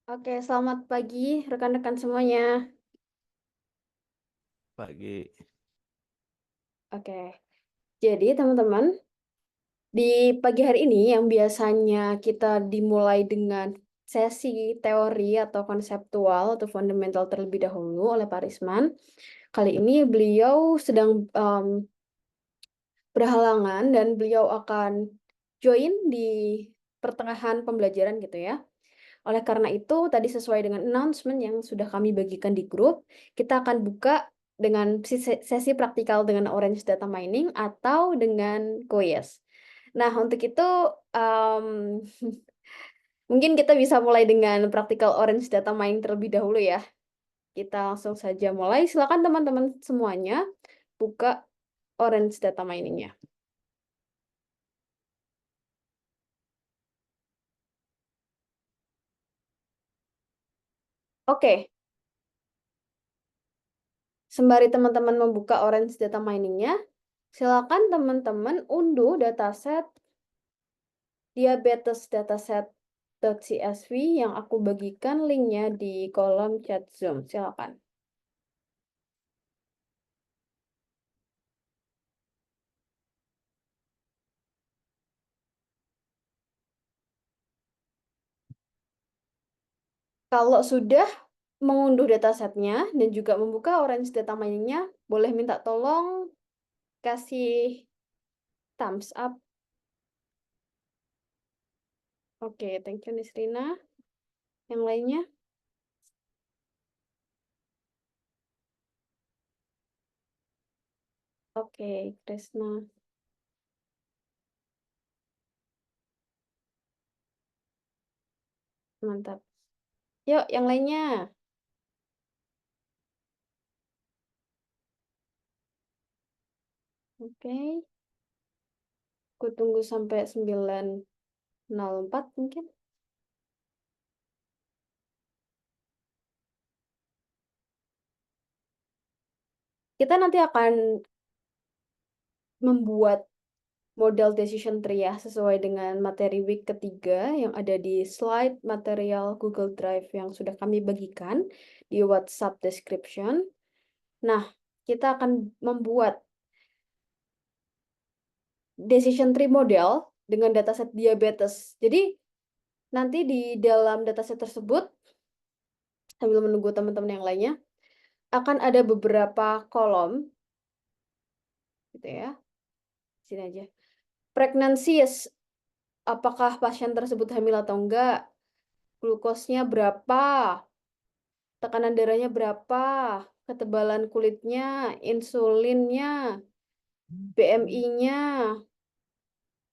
Oke, selamat pagi rekan-rekan semuanya. Pagi. Oke, jadi teman-teman, di pagi hari ini yang biasanya kita dimulai dengan sesi teori atau konseptual atau fundamental terlebih dahulu oleh Pak Risman. Kali ini beliau sedang berhalangan dan beliau akan join di pertengahan pembelajaran gitu ya. Oleh karena itu, tadi sesuai dengan announcement yang sudah kami bagikan di grup, kita akan buka dengan sesi praktikal dengan Orange Data Mining atau dengan Koyes. Nah, untuk itu mungkin kita bisa mulai dengan praktikal Orange Data Mining terlebih dahulu ya. Kita langsung saja mulai. Silakan teman-teman semuanya buka Orange Data Mining-nya. Oke, sembari teman-teman membuka Orange Data Mining-nya, silakan teman-teman unduh dataset diabetes dataset.csv yang aku bagikan linknya di kolom chat Zoom. Silakan. Kalau sudah mengunduh datasetnya dan juga membuka Orange Data Mining-nya, boleh minta tolong kasih thumbs up. Oke, thank you Nisrina. Yang lainnya? Oke, Krisna. Mantap. Yuk, yang lainnya. Oke. Aku tunggu sampai 9.04 mungkin. Kita nanti akan membuat model decision tree ya, sesuai dengan materi week ketiga yang ada di slide material Google Drive yang sudah kami bagikan di WhatsApp description. Nah, kita akan membuat decision tree model dengan dataset diabetes. Jadi, nanti di dalam dataset tersebut, sambil menunggu teman-teman yang lainnya, akan ada beberapa kolom, gitu ya, sini aja. Pregnancy, apakah pasien tersebut hamil atau enggak, glukosnya berapa, tekanan darahnya berapa, ketebalan kulitnya, insulinnya, BMI-nya,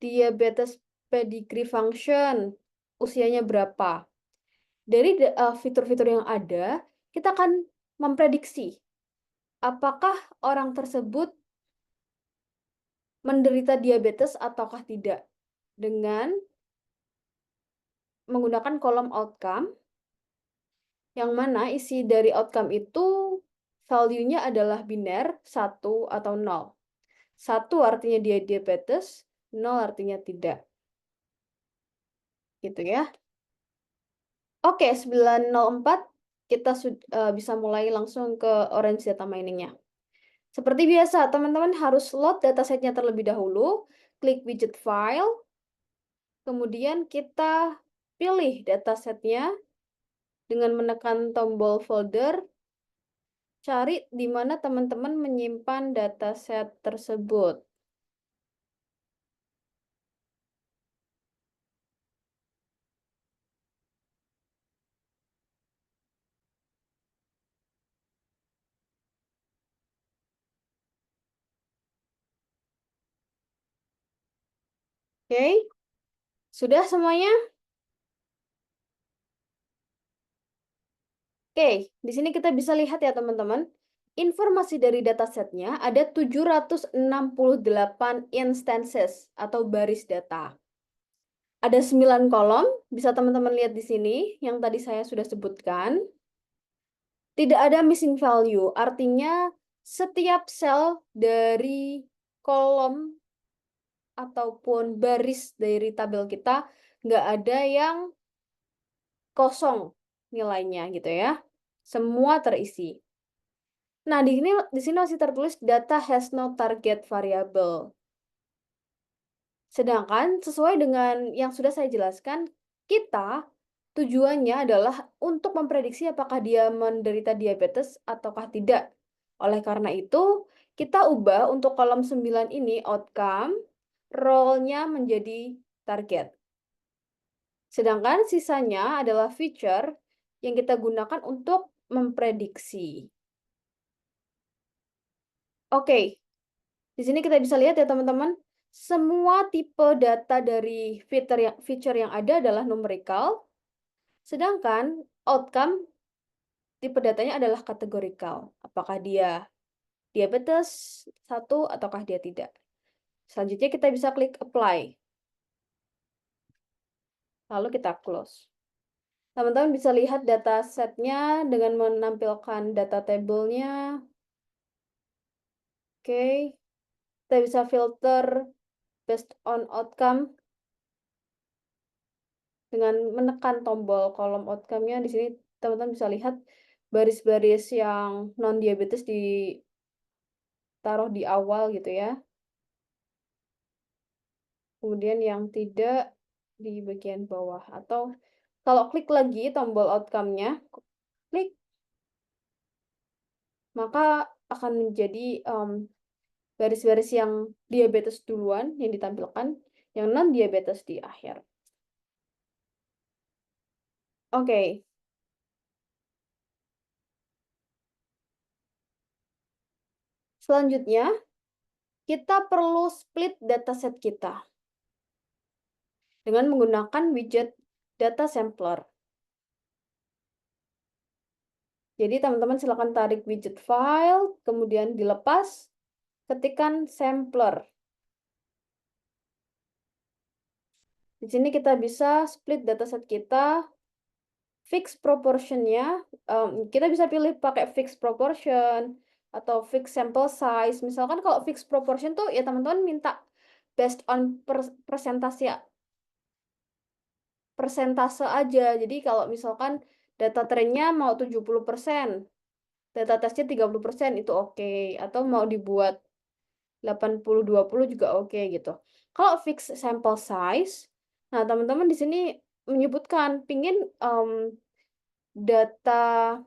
diabetes pedigree function, usianya berapa. Dari fitur-fitur yang ada, kita akan memprediksi apakah orang tersebut menderita diabetes ataukah tidak dengan menggunakan kolom outcome, yang mana isi dari outcome itu value-nya adalah biner, 1 atau 0. 1 artinya dia diabetes, 0 artinya tidak. Gitu ya. Oke, 9.04 kita bisa mulai langsung ke Orange Data Mining-nya. Seperti biasa, teman-teman harus load datasetnya terlebih dahulu, klik widget file, kemudian kita pilih datasetnya dengan menekan tombol folder, cari di mana teman-teman menyimpan dataset tersebut. Oke, sudah semuanya? Oke, di sini kita bisa lihat ya teman-teman. Informasi dari datasetnya ada 768 instances atau baris data. Ada 9 kolom, bisa teman-teman lihat di sini yang tadi saya sudah sebutkan. Tidak ada missing value, artinya setiap sel dari kolom ataupun baris dari tabel kita nggak ada yang kosong, nilainya gitu ya. Semua terisi. Nah, di sini masih tertulis data has no target variable. Sedangkan sesuai dengan yang sudah saya jelaskan, kita tujuannya adalah untuk memprediksi apakah dia menderita diabetes ataukah tidak. Oleh karena itu, kita ubah untuk kolom 9 ini outcome, role-nya menjadi target. Sedangkan sisanya adalah feature yang kita gunakan untuk memprediksi. Oke, di sini kita bisa lihat ya teman-teman, semua tipe data dari feature yang ada adalah numerical, sedangkan outcome tipe datanya adalah kategorikal. Apakah dia diabetes 1 ataukah dia tidak. Selanjutnya kita bisa klik apply. Lalu kita close. Teman-teman bisa lihat data setnya dengan menampilkan data tabelnya. Oke, kita bisa filter based on outcome dengan menekan tombol kolom outcome-nya. Di sini teman-teman bisa lihat baris-baris yang non-diabetes ditaruh di awal gitu ya. Kemudian yang tidak di bagian bawah. Atau kalau klik lagi tombol outcome-nya, klik, maka akan menjadi baris-baris yang diabetes duluan yang ditampilkan, yang non-diabetes di akhir. Oke. Selanjutnya, kita perlu split dataset kita dengan menggunakan widget data sampler. Jadi teman-teman silakan tarik widget file, kemudian dilepas, ketikkan sampler. Di sini kita bisa split dataset kita, fix proportionnya, kita bisa pilih pakai fix proportion atau fix sample size. Misalkan kalau fix proportion tuh ya teman-teman minta based on persentase aja. Jadi kalau misalkan data trennya mau 70%, data tesnya 30% itu oke. Atau mau dibuat 80-20 juga oke gitu. Kalau fix sample size, nah teman-teman di sini menyebutkan pingin data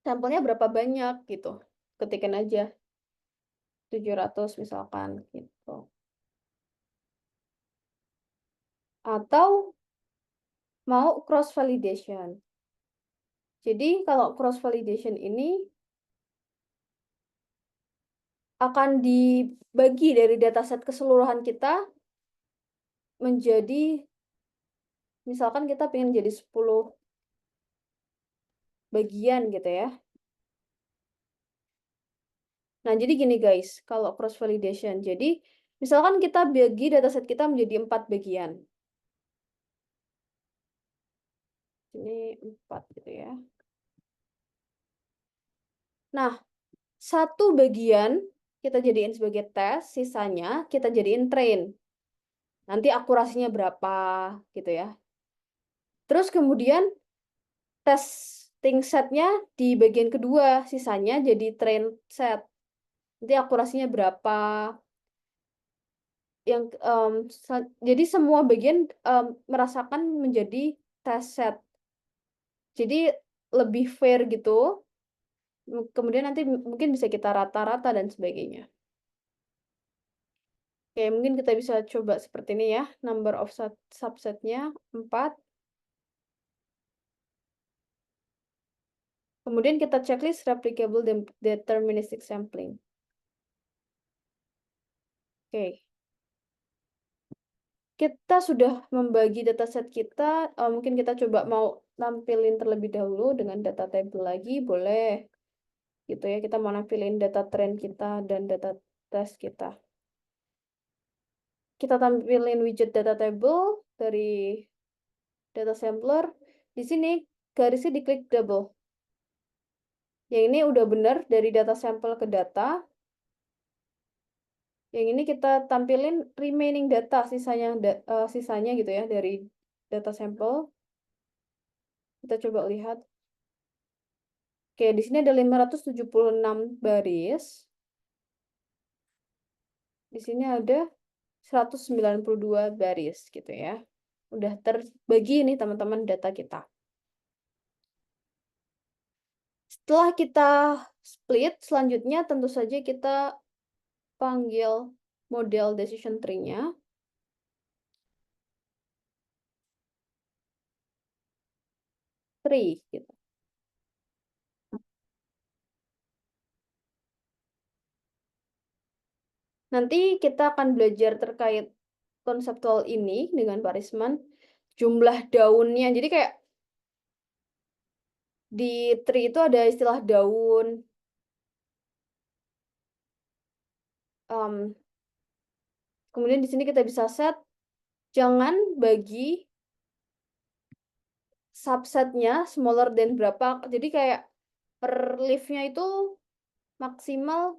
sampelnya berapa banyak gitu. Ketikin aja 700 misalkan gitu. Atau mau cross validation. Jadi kalau cross validation ini akan dibagi dari dataset keseluruhan kita menjadi, misalkan kita pengen jadi 10 bagian gitu ya. Nah, jadi gini guys, kalau cross validation. Jadi, misalkan kita bagi dataset kita menjadi 4 bagian. Ini 4 gitu ya. Nah, satu bagian kita jadiin sebagai tes, sisanya kita jadiin train. Nanti akurasinya berapa gitu ya. Terus kemudian testing setnya di bagian kedua, sisanya jadi train set. Nanti akurasinya berapa. Jadi semua bagian merasakan menjadi test set. Jadi lebih fair gitu. Kemudian nanti mungkin bisa kita rata-rata dan sebagainya. Oke, mungkin kita bisa coba seperti ini ya. Number of subsetnya 4. Kemudian kita checklist replicable deterministic sampling. Oke. Kita sudah membagi dataset kita, mungkin kita coba mau nampilin terlebih dahulu dengan data table lagi, boleh. Gitu ya, kita mau nampilin data trend kita dan data test kita. Kita tampilin widget data table dari data sampler. Di sini garisnya diklik double. Yang ini udah benar dari data sampel ke data. Yang ini kita tampilin remaining data, sisanya gitu ya dari data sampel. Kita coba lihat. Oke, di sini ada 576 baris. Di sini ada 192 baris gitu ya. Udah terbagi nih teman-teman data kita. Setelah kita split, selanjutnya tentu saja kita panggil model decision tree-nya. Tree gitu. Nanti kita akan belajar terkait konseptual ini dengan Pak Risman. Jumlah daunnya. Jadi kayak di tree itu ada istilah daun. Kemudian di sini kita bisa set. Jangan bagi subsetnya smaller than berapa. Jadi kayak per leaf-nya itu maksimal,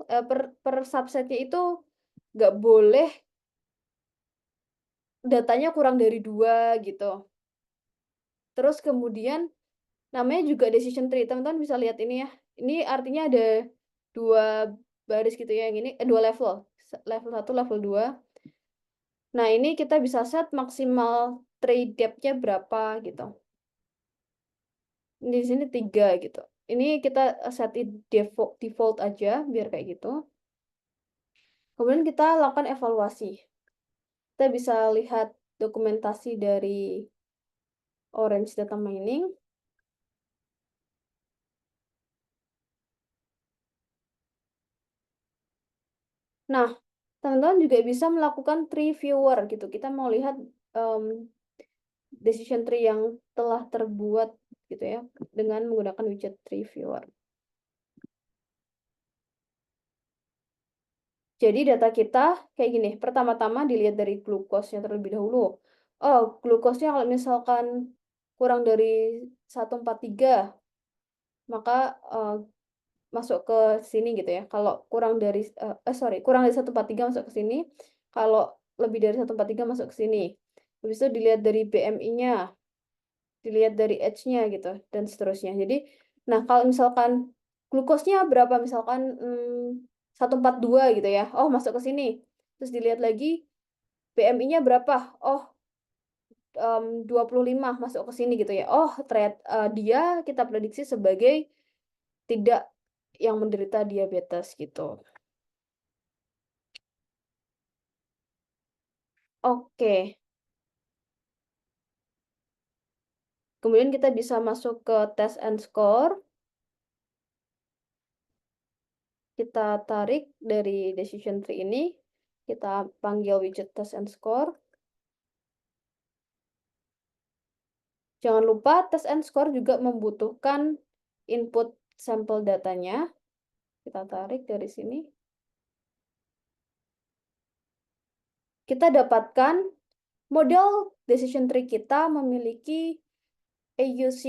per subsetnya itu nggak boleh datanya kurang dari 2 gitu. Terus kemudian namanya juga decision tree. Teman-teman bisa lihat ini ya. Ini artinya ada 2 baris gitu ya. Yang ini 2 level. Level 1, level 2. Nah, ini kita bisa set maksimal tree depth-nya berapa gitu. Di sini 3 gitu. Ini kita set default aja biar kayak gitu. Kemudian kita lakukan evaluasi. Kita bisa lihat dokumentasi dari Orange Data Mining. Nah, teman-teman juga bisa melakukan tree viewer gitu. Kita mau lihat decision tree yang telah terbuat gitu ya dengan menggunakan widget tree viewer. Jadi data kita kayak gini. Pertama-tama dilihat dari glukosnya terlebih dahulu. Oh, glukosnya kalau misalkan kurang dari 143, maka masuk ke sini gitu ya. Kalau kurang dari kurang dari 143 masuk ke sini. Kalau lebih dari 143 masuk ke sini. Habis itu dilihat dari BMI-nya, dilihat dari H-nya gitu dan seterusnya. Jadi, nah kalau misalkan glukosnya berapa misalkan 142 gitu ya. Oh, masuk ke sini. Terus dilihat lagi BMI-nya berapa? Oh, 25 masuk ke sini gitu ya. Oh, ternyata dia kita prediksi sebagai tidak yang menderita diabetes gitu. Oke. Kemudian kita bisa masuk ke test and score. Kita tarik dari decision tree ini. Kita panggil widget test and score. Jangan lupa test and score juga membutuhkan input sampel datanya. Kita tarik dari sini. Kita dapatkan model decision tree kita memiliki AUC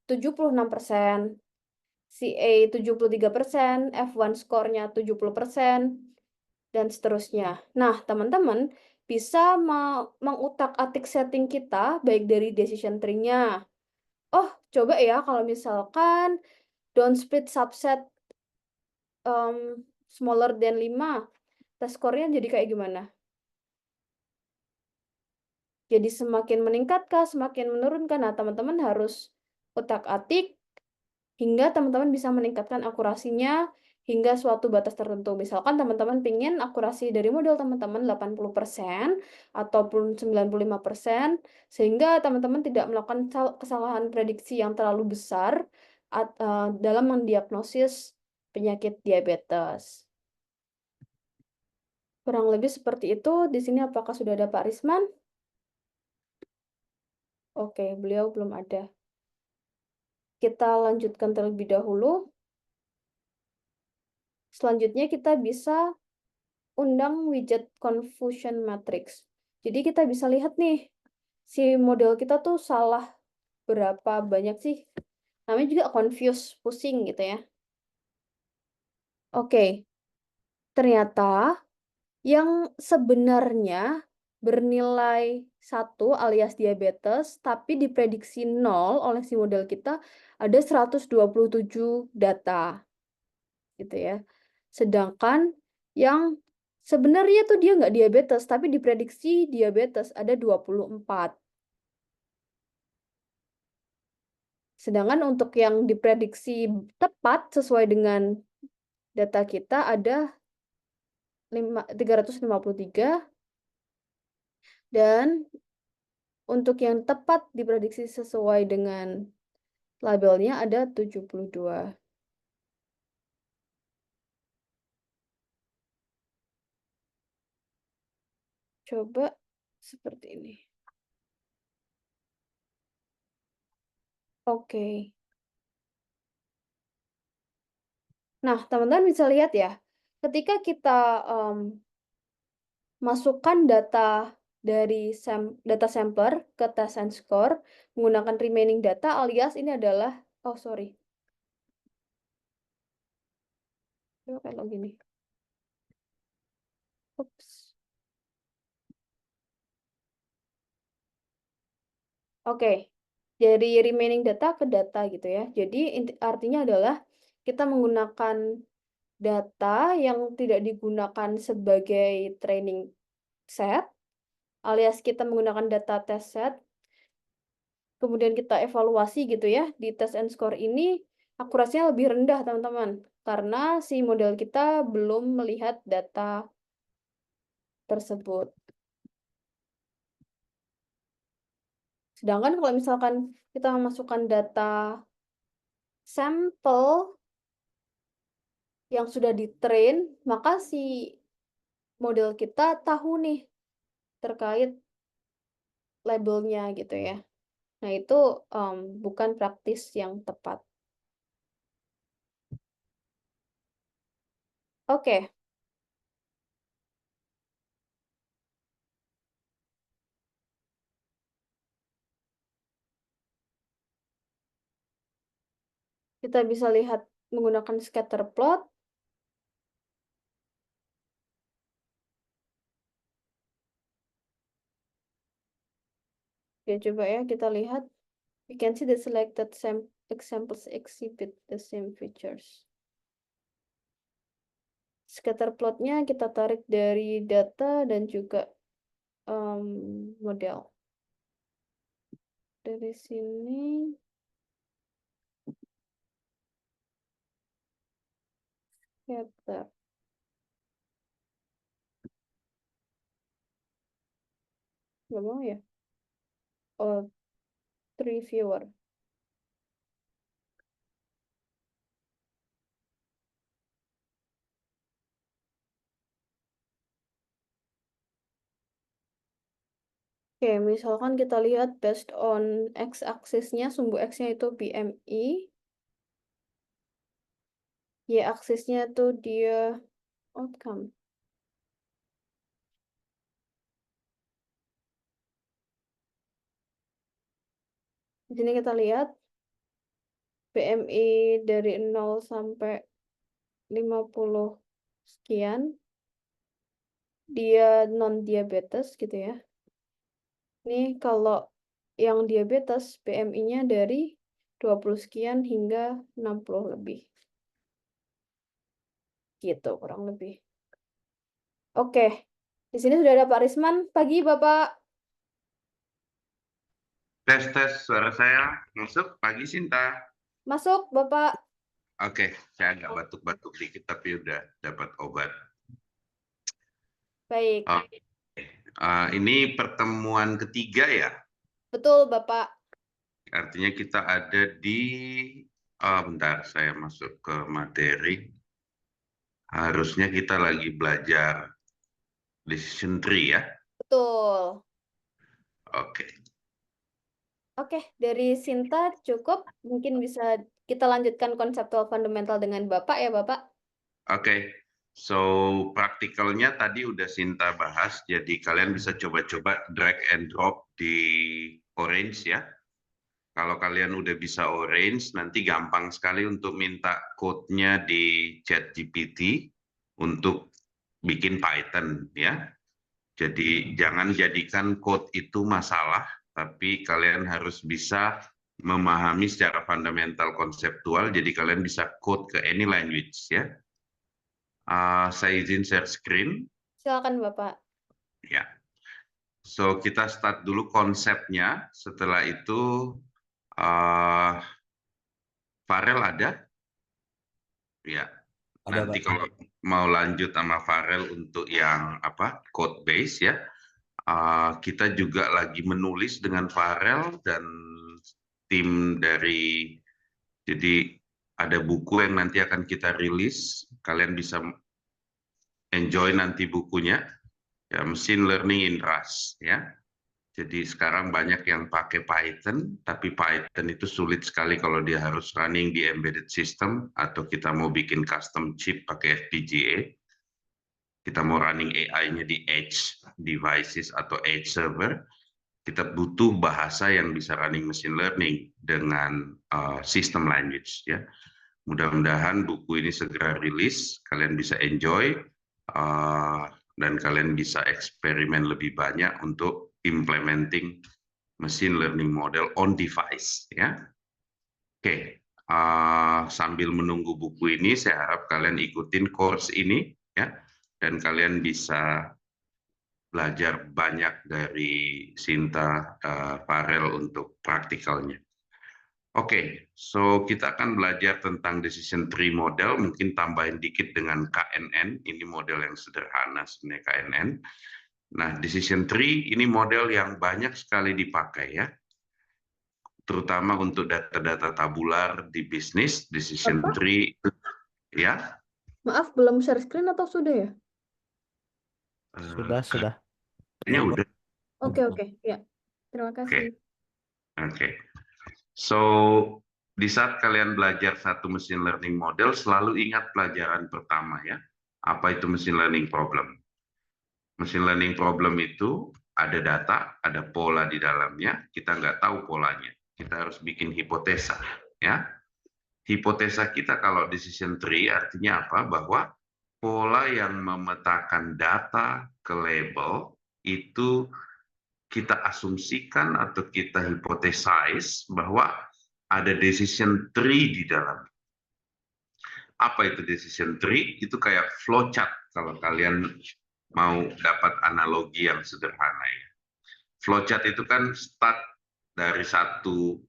76%, CA 73%, F1 score-nya 70%, dan seterusnya. Nah, teman-teman bisa mengutak-atik setting kita baik dari decision tree-nya. Oh, coba ya kalau misalkan down split subset smaller than 5, test score-nya jadi kayak gimana? Jadi semakin meningkatkah, semakin menurunkan? Nah, teman-teman harus utak-atik hingga teman-teman bisa meningkatkan akurasinya hingga suatu batas tertentu. Misalkan teman-teman ingin akurasi dari model teman-teman 80% ataupun 95%, sehingga teman-teman tidak melakukan kesalahan prediksi yang terlalu besar dalam mendiagnosis penyakit diabetes. Kurang lebih seperti itu. Di sini apakah sudah ada Pak Risman? Oke, beliau belum ada. Kita lanjutkan terlebih dahulu. Selanjutnya kita bisa undang widget confusion matrix. Jadi kita bisa lihat nih, si model kita tuh salah berapa banyak sih. Namanya juga confuse, pusing gitu ya. Oke, ternyata yang sebenarnya bernilai 1 alias diabetes, tapi diprediksi 0 oleh si model kita ada 127 data, gitu ya. Sedangkan yang sebenarnya tuh dia nggak diabetes, tapi diprediksi diabetes ada 24. Sedangkan untuk yang diprediksi tepat sesuai dengan data kita ada 353, dan untuk yang tepat diprediksi sesuai dengan labelnya ada 72. Coba seperti ini. Oke. Nah, teman-teman bisa lihat ya, ketika kita masukkan data dari data sampler ke test and score menggunakan remaining data alias ini adalah, oh sorry, coba kalau gini. Ups. Oke, dari remaining data ke data gitu ya. Jadi artinya adalah kita menggunakan data yang tidak digunakan sebagai training set, alias kita menggunakan data test set, kemudian kita evaluasi gitu ya, di test and score ini akurasinya lebih rendah teman-teman, karena si model kita belum melihat data tersebut. Sedangkan kalau misalkan kita memasukkan data sampel yang sudah di-train, maka si model kita tahu nih terkait labelnya gitu ya. Nah, itu bukan praktis yang tepat. Oke. Kita bisa lihat menggunakan scatter plot. Ya, coba ya kita lihat. We can see the selected examples exhibit the same features. Scatter plotnya kita tarik dari data dan juga model. Dari sini, scatter. Nggak mau ya? Oh, 3 viewer. Oke, misalkan kita lihat based on x-aksisnya, sumbu x-nya itu BMI. Y-aksisnya tuh dia outcome. Di sini kita lihat BMI dari 0 sampai 50 sekian. Dia non-diabetes gitu ya. Ini kalau yang diabetes BMI-nya dari 20 sekian hingga 60 lebih. Gitu kurang lebih. Oke. Di sini sudah ada Pak Risman. Pagi, Bapak. Tes suara saya masuk. Pagi Sinta. Masuk, Bapak. Oke, saya agak batuk-batuk dikit tapi udah dapat obat. Baik. Ini pertemuan ketiga ya? Betul, Bapak. Artinya kita ada di, bentar saya masuk ke materi. Harusnya kita lagi belajar decision tree ya? Betul. Oke. Oke, dari Sinta cukup. Mungkin bisa kita lanjutkan konseptual fundamental dengan Bapak ya, Bapak. Oke. So, praktikalnya tadi udah Sinta bahas, jadi kalian bisa coba-coba drag and drop di Orange ya. Kalau kalian udah bisa Orange, nanti gampang sekali untuk minta code-nya di ChatGPT untuk bikin Python ya. Jadi jangan jadikan code itu masalah, tapi kalian harus bisa memahami secara fundamental konseptual, jadi kalian bisa code ke any language ya. Saya izin share screen. Silakan Bapak. Ya. So kita start dulu konsepnya. Setelah itu Farel ada? Ya. Ada, Nanti Pak. kalau mau lanjut sama Farel untuk yang apa code base ya. Kita juga lagi menulis dengan Farel dan tim dari, jadi ada buku yang nanti akan kita rilis, kalian bisa enjoy nanti bukunya, ya, Machine Learning in Rust ya. Jadi sekarang banyak yang pakai Python, tapi Python itu sulit sekali kalau dia harus running di embedded system atau kita mau bikin custom chip pakai FPGA. Kita mau running AI-nya di edge devices atau edge server, kita butuh bahasa yang bisa running machine learning dengan system language ya. Mudah-mudahan buku ini segera rilis, kalian bisa enjoy dan kalian bisa eksperimen lebih banyak untuk implementing machine learning model on device ya. Oke, sambil menunggu buku ini, saya harap kalian ikutin course ini ya, dan kalian bisa belajar banyak dari Sinta Farel untuk praktikalnya. Oke, so kita akan belajar tentang decision tree model, mungkin tambahin dikit dengan KNN, ini model yang sederhana sebenarnya KNN. Nah, decision tree ini model yang banyak sekali dipakai ya, terutama untuk data-data tabular di bisnis, decision Bapak, tree ya. maaf belum share screen atau sudah ya? Sudah. Kayaknya udah. Oke, ya. Terima Oke, kasih. oke. So, di saat kalian belajar satu machine learning model, selalu ingat pelajaran pertama ya. Apa itu machine learning problem? Machine learning problem itu ada data, ada pola di dalamnya, kita nggak tahu polanya. Kita harus bikin hipotesa ya. Hipotesa kita kalau decision tree artinya apa? Bahwa pola yang memetakan data ke label itu kita asumsikan atau kita hipotesize bahwa ada decision tree di dalam. Apa itu decision tree? Itu kayak flowchart kalau kalian mau dapat analogi yang sederhana ya. Flowchart itu kan start dari satu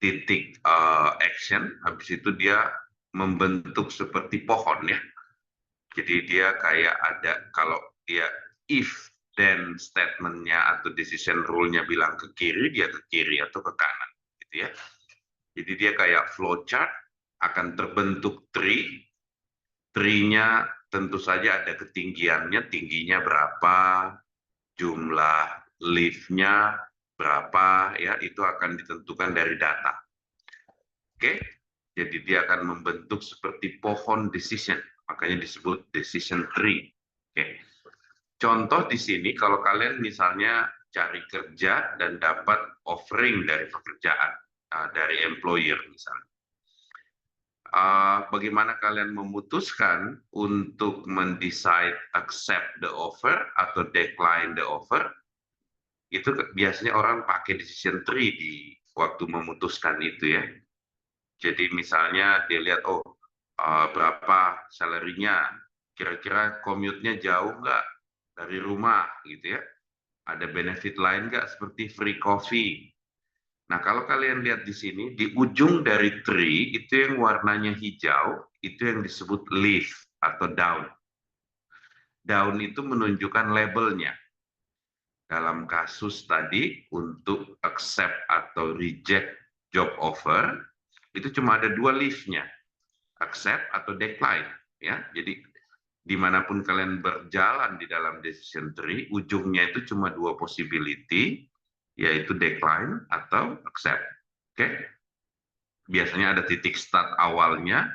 titik action, habis itu dia membentuk seperti pohon ya. Jadi dia kayak ada, kalau dia if then statementnya atau decision rule-nya bilang ke kiri, dia ke kiri atau ke kanan gitu ya. Jadi dia kayak flowchart, akan terbentuk tree. Tree-nya tentu saja ada ketinggiannya, tingginya berapa, jumlah leaf-nya berapa, ya itu akan ditentukan dari data. Oke, jadi dia akan membentuk seperti pohon decision, makanya disebut decision tree. Oke, contoh di sini kalau kalian misalnya cari kerja dan dapat offering dari pekerjaan, dari employer misalnya. Bagaimana kalian memutuskan untuk mendecide accept the offer atau decline the offer? Itu biasanya orang pakai decision tree di waktu memutuskan itu ya. Jadi misalnya dia lihat, oh berapa salary-nya, kira-kira commute-nya jauh nggak dari rumah gitu ya. Ada benefit lain nggak seperti free coffee. Nah, kalau kalian lihat di sini, di ujung dari tree, itu yang warnanya hijau, itu yang disebut leaf atau daun. Daun itu menunjukkan labelnya. Dalam kasus tadi, untuk accept atau reject job offer, itu cuma ada dua leaf-nya, accept atau decline. Ya, jadi dimanapun kalian berjalan di dalam decision tree, ujungnya itu cuma dua possibility, yaitu decline atau accept. Oke? Biasanya ada titik start awalnya,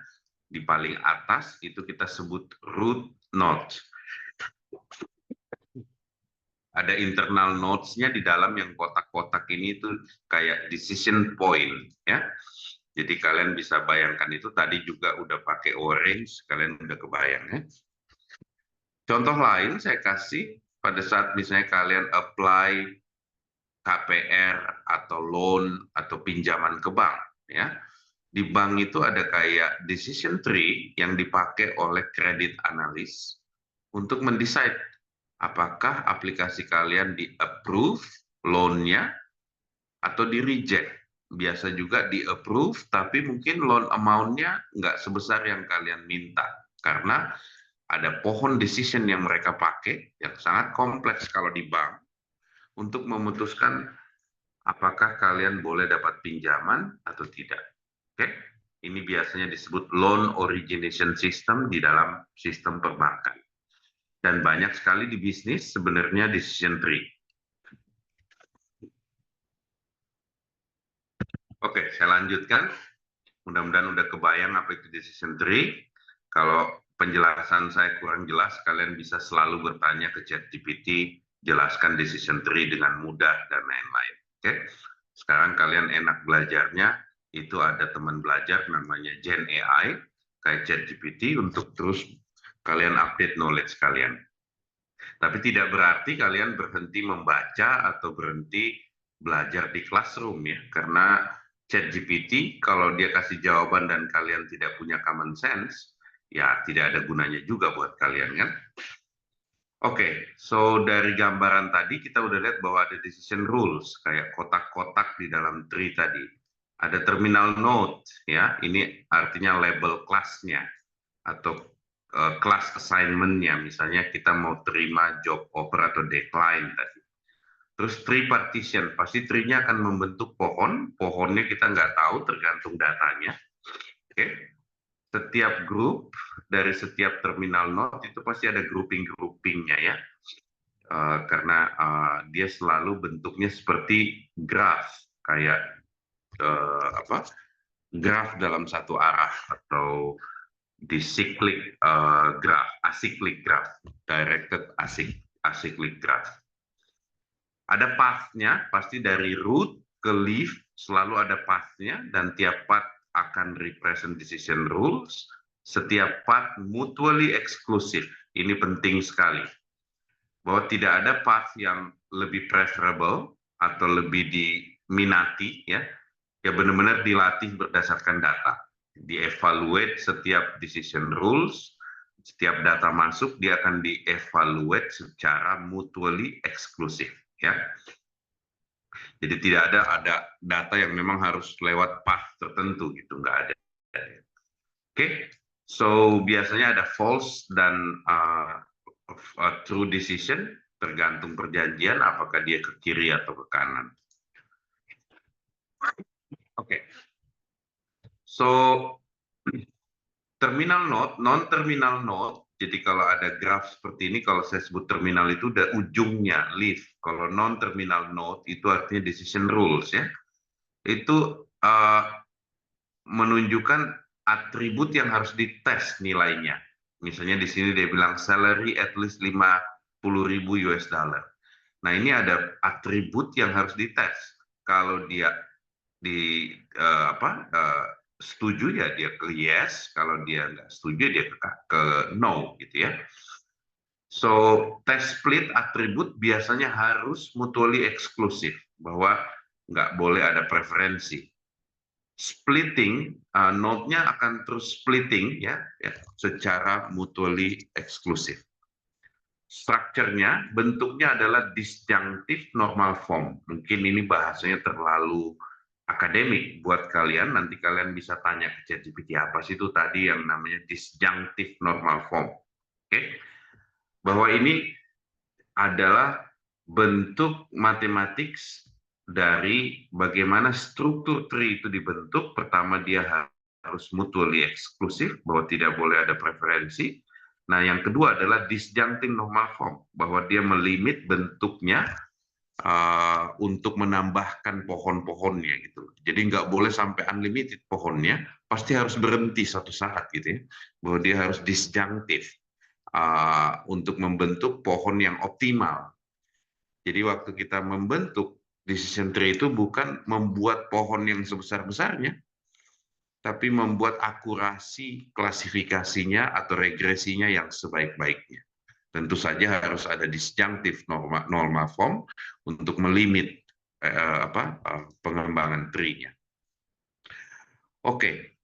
di paling atas itu kita sebut root node. Ada internal nodes-nya di dalam yang kotak-kotak ini itu kayak decision point ya. Jadi kalian bisa bayangkan itu tadi juga udah pakai orange, kalian udah kebayang ya. Contoh lain saya kasih pada saat misalnya kalian apply KPR atau loan atau pinjaman ke bank, ya. Di bank itu ada kayak decision tree yang dipakai oleh credit analyst untuk mendesain apakah aplikasi kalian di-approve loan-nya atau di-reject. Biasa juga di-approve, tapi mungkin loan amount-nya nggak sebesar yang kalian minta. Karena ada pohon decision yang mereka pakai, yang sangat kompleks kalau di bank, untuk memutuskan apakah kalian boleh dapat pinjaman atau tidak. Oke? Ini biasanya disebut loan origination system di dalam sistem perbankan. Dan banyak sekali di bisnis sebenarnya decision tree. Oke, saya lanjutkan. Mudah-mudahan udah kebayang apa itu decision tree. Kalau penjelasan saya kurang jelas, kalian bisa selalu bertanya ke ChatGPT, jelaskan decision tree dengan mudah dan lain-lain. Oke? Sekarang kalian enak belajarnya, itu ada teman belajar namanya Gen AI, kayak ChatGPT untuk terus kalian update knowledge kalian. Tapi tidak berarti kalian berhenti membaca atau berhenti belajar di classroom ya, karena ChatGPT kalau dia kasih jawaban dan kalian tidak punya common sense, ya tidak ada gunanya juga buat kalian kan. Oke, so dari gambaran tadi kita udah lihat bahwa ada decision rules kayak kotak-kotak di dalam tree tadi. Ada terminal node ya, ini artinya label kelasnya atau class assignment-nya. Misalnya kita mau terima job offer atau decline tadi. Terus tree partition, pasti tree-nya akan membentuk pohon. Pohonnya kita nggak tahu tergantung datanya. Oke. Setiap grup dari setiap terminal node itu pasti ada grouping-groupingnya ya. Karena dia selalu bentuknya seperti graph, kayak graph dalam satu arah atau di cyclic graph, acyclic graph, directed acyclic graph. Ada path-nya, pasti dari root ke leaf selalu ada path-nya, dan tiap path akan represent decision rules. Setiap path mutually exclusive. Ini penting sekali. Bahwa tidak ada path yang lebih preferable atau lebih diminati, ya benar-benar dilatih berdasarkan data. Dievaluate setiap decision rules, setiap data masuk dia akan dievaluate secara mutually eksklusif ya. Jadi tidak ada data yang memang harus lewat path tertentu gitu, nggak ada. Oke, so biasanya ada false dan true decision tergantung perjanjian apakah dia ke kiri atau ke kanan. Oke, so terminal node, non-terminal node, jadi kalau ada graf seperti ini, kalau saya sebut terminal itu udah ujungnya, leaf. Kalau non-terminal node itu artinya decision rules ya. Itu menunjukkan atribut yang harus dites nilainya. Misalnya di sini dia bilang salary at least 50.000 US dollar. Nah ini ada atribut yang harus dites. Kalau dia setuju ya dia ke yes, kalau dia nggak setuju dia ke no gitu ya. So test split atribut biasanya harus mutually eksklusif, bahwa nggak boleh ada preferensi. Splitting, node-nya akan terus splitting ya secara mutually eksklusif. Strukturnya, bentuknya adalah disjunctive normal form. Mungkin ini bahasanya terlalu akademik buat kalian, nanti kalian bisa tanya ke ChatGPT apa sih itu tadi yang namanya disjunctive normal form. Oke. Bahwa ini adalah bentuk matematik dari bagaimana struktur tree itu dibentuk. Pertama dia harus mutually eksklusif, bahwa tidak boleh ada preferensi. Nah, yang kedua adalah disjunctive normal form, bahwa dia melimit bentuknya untuk menambahkan pohon-pohonnya gitu. Jadi nggak boleh sampai unlimited pohonnya, pasti harus berhenti satu saat gitu ya. Bahwa dia harus disjunctive untuk membentuk pohon yang optimal. Jadi waktu kita membentuk decision tree itu bukan membuat pohon yang sebesar-besarnya, tapi membuat akurasi klasifikasinya atau regresinya yang sebaik-baiknya. Tentu saja harus ada disjunctive normal form untuk melimit pengembangan tree-nya. Oke,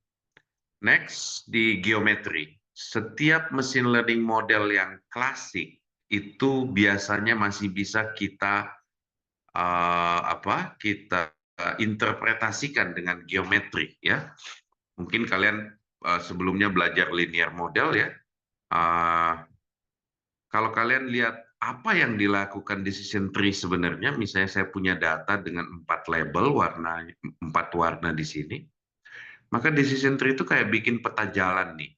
next di geometri. Setiap mesin learning model yang klasik itu biasanya masih bisa kita interpretasikan dengan geometri, ya. Mungkin kalian sebelumnya belajar linear model, ya. Kalau kalian lihat apa yang dilakukan decision tree sebenarnya, misalnya saya punya data dengan 4 label, 4 warna di sini, maka decision tree itu kayak bikin peta jalan nih,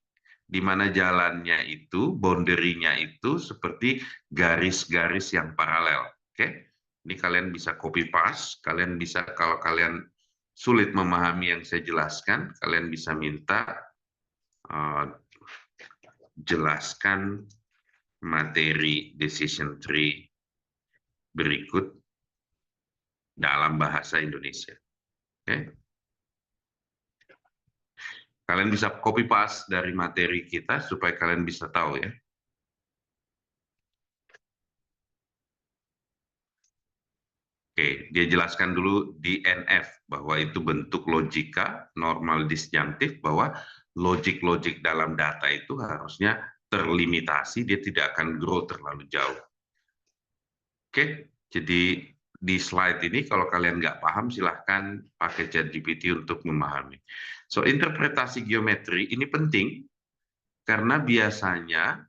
di mana jalannya itu, boundary-nya itu seperti garis-garis yang paralel. Oke, ini kalian bisa copy paste, kalian bisa, kalau kalian sulit memahami yang saya jelaskan, kalian bisa minta jelaskan materi decision tree berikut dalam bahasa Indonesia. Oke. Kalian bisa copy paste dari materi kita supaya kalian bisa tahu, ya. Oke, dia jelaskan dulu DNF bahwa itu bentuk logika normal disjunctive, bahwa logik-logik dalam data itu harusnya terlimitasi, dia tidak akan grow terlalu jauh. Oke, jadi di slide ini kalau kalian nggak paham silahkan pakai ChatGPT untuk memahami. So, interpretasi geometri ini penting karena biasanya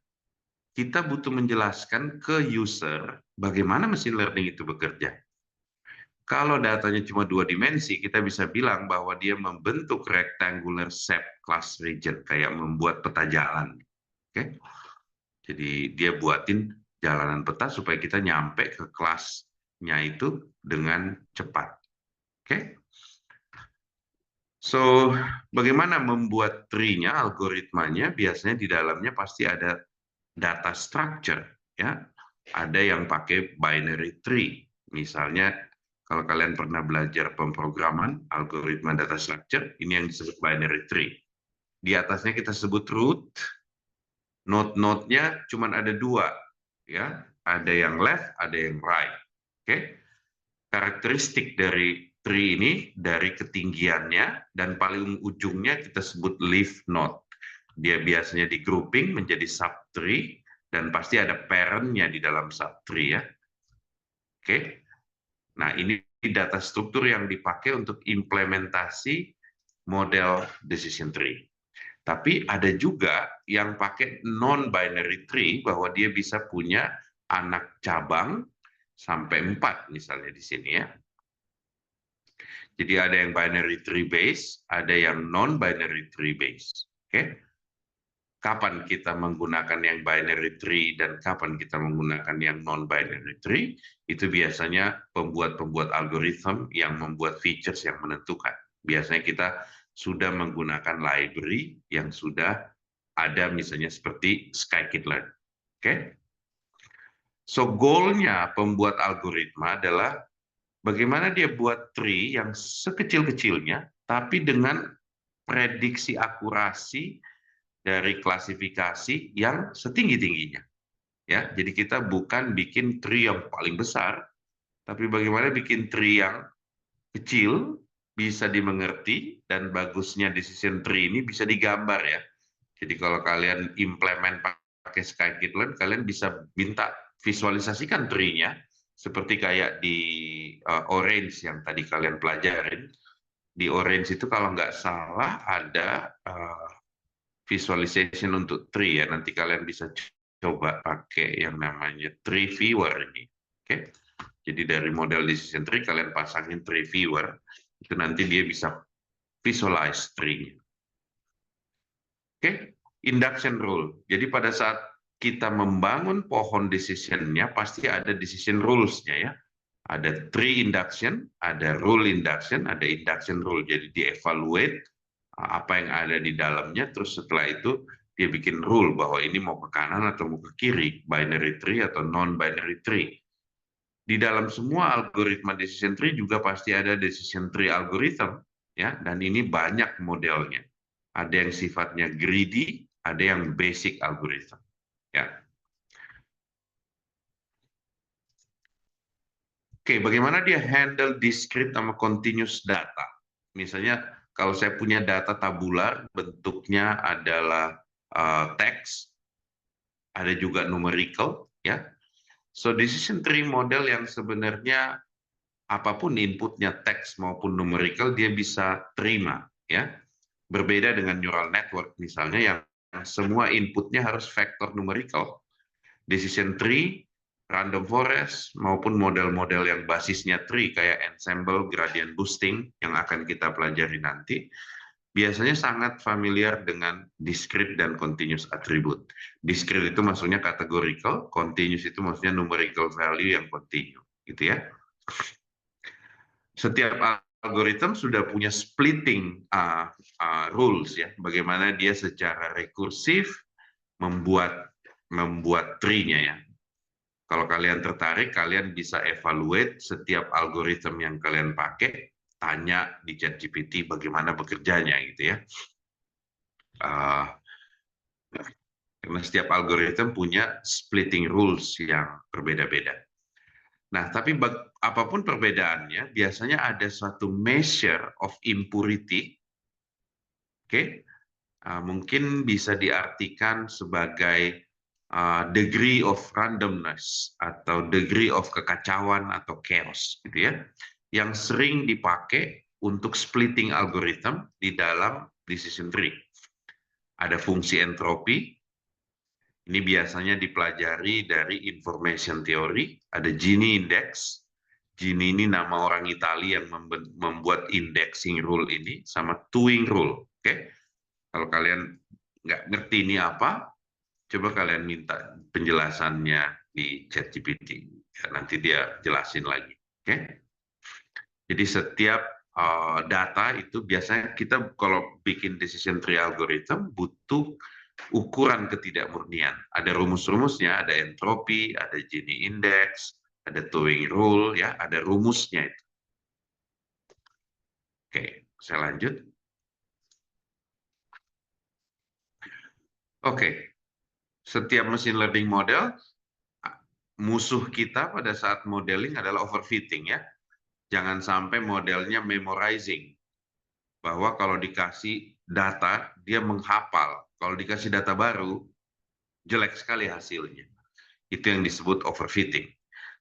kita butuh menjelaskan ke user bagaimana mesin learning itu bekerja. Kalau datanya cuma 2 dimensi, kita bisa bilang bahwa dia membentuk rectangular shape class region, kayak membuat peta jalan. Oke? Jadi dia buatin jalanan peta supaya kita nyampe ke kelasnya itu dengan cepat. Oke? So, bagaimana membuat tree-nya, algoritmanya? Biasanya di dalamnya pasti ada data structure, ya. Ada yang pakai binary tree. Misalnya, kalau kalian pernah belajar pemrograman, algoritma data structure, ini yang disebut binary tree. Di atasnya kita sebut root, node-node-nya cuma ada 2, ya. Ada yang left, ada yang right. Oke? Karakteristik dari tree ini dari ketinggiannya dan paling ujungnya kita sebut leaf node. Dia biasanya di grouping menjadi subtree dan pasti ada parent-nya di dalam subtree, ya. Oke. Nah, ini data struktur yang dipakai untuk implementasi model decision tree. Tapi ada juga yang pakai non-binary tree, bahwa dia bisa punya anak cabang sampai 4, misalnya di sini, ya. Jadi ada yang binary tree base, ada yang non-binary tree base. Oke? Kapan kita menggunakan yang binary tree dan kapan kita menggunakan yang non-binary tree, itu biasanya pembuat-pembuat algoritma yang membuat features yang menentukan. Biasanya kita sudah menggunakan library yang sudah ada, misalnya seperti scikit-learn. Oke? So, goal-nya pembuat algoritma adalah bagaimana dia buat tree yang sekecil-kecilnya, tapi dengan prediksi akurasi dari klasifikasi yang setinggi-tingginya. Ya, jadi kita bukan bikin tree yang paling besar, tapi bagaimana bikin tree yang kecil, bisa dimengerti, dan bagusnya decision tree ini bisa digambar, ya. Jadi kalau kalian implement pakai scikit-learn, kalian bisa minta visualisasikan tree-nya, seperti kayak di Orange yang tadi kalian pelajarin. Di Orange itu kalau nggak salah ada visualization untuk tree, ya. Nanti kalian bisa coba pakai yang namanya tree viewer ini. Oke. Jadi dari model decision tree kalian pasangin tree viewer, itu nanti dia bisa visualize tree-nya. Oke, induction rule. Jadi pada saat kita membangun pohon decision-nya pasti ada decision rules-nya, ya. Ada tree induction, ada rule induction, ada induction rule. Jadi dievaluate apa yang ada di dalamnya, terus setelah itu dia bikin rule bahwa ini mau ke kanan atau mau ke kiri, binary tree atau non-binary tree. Di dalam semua algoritma decision tree juga pasti ada decision tree algorithm, ya, dan ini banyak modelnya. Ada yang sifatnya greedy, ada yang basic algorithm, ya. Oke, bagaimana dia handle discrete sama continuous data? Misalnya kalau saya punya data tabular, bentuknya adalah teks, ada juga numerical, ya. So decision tree model yang sebenarnya apapun inputnya teks maupun numerical dia bisa terima, ya. Berbeda dengan neural network misalnya yang semua inputnya harus vektor numerical. Decision tree, random forest, maupun model-model yang basisnya tree kayak ensemble, gradient boosting yang akan kita pelajari nanti, biasanya sangat familiar dengan discrete dan continuous attribute. Discrete itu maksudnya categorical, continuous itu maksudnya numerical value yang continue, gitu ya. Setiap algoritma sudah punya splitting rules ya, bagaimana dia secara rekursif membuat tree-nya ya. Kalau kalian tertarik, kalian bisa evaluate setiap algoritma yang kalian pakai, tanya di ChatGPT bagaimana bekerjanya gitu ya. Karena setiap algoritma punya splitting rules yang berbeda-beda. Nah, tapi apapun perbedaannya, biasanya ada suatu measure of impurity, oke? Mungkin bisa diartikan sebagai degree of randomness atau degree of kekacauan atau chaos gitu ya, yang sering dipakai untuk splitting algorithm di dalam decision tree. Ada fungsi entropi, ini biasanya dipelajari dari information theory, ada Gini index. Gini ini nama orang Italia yang membuat indexing rule ini, sama Turing rule. Oke, kalau kalian nggak ngerti ini apa, coba kalian minta penjelasannya di ChatGPT. Ya, nanti dia jelasin lagi. Oke? Jadi setiap data itu biasanya kita kalau bikin decision tree algorithm butuh ukuran ketidakmurnian. Ada rumus-rumusnya, ada entropi, ada Gini index, ada Turing rule, ya, ada rumusnya itu. Oke, saya lanjut. Oke, setiap machine learning model musuh kita pada saat modeling adalah overfitting ya. Jangan sampai modelnya memorizing. Bahwa kalau dikasih data, dia menghafal. Kalau dikasih data baru, jelek sekali hasilnya. Itu yang disebut overfitting.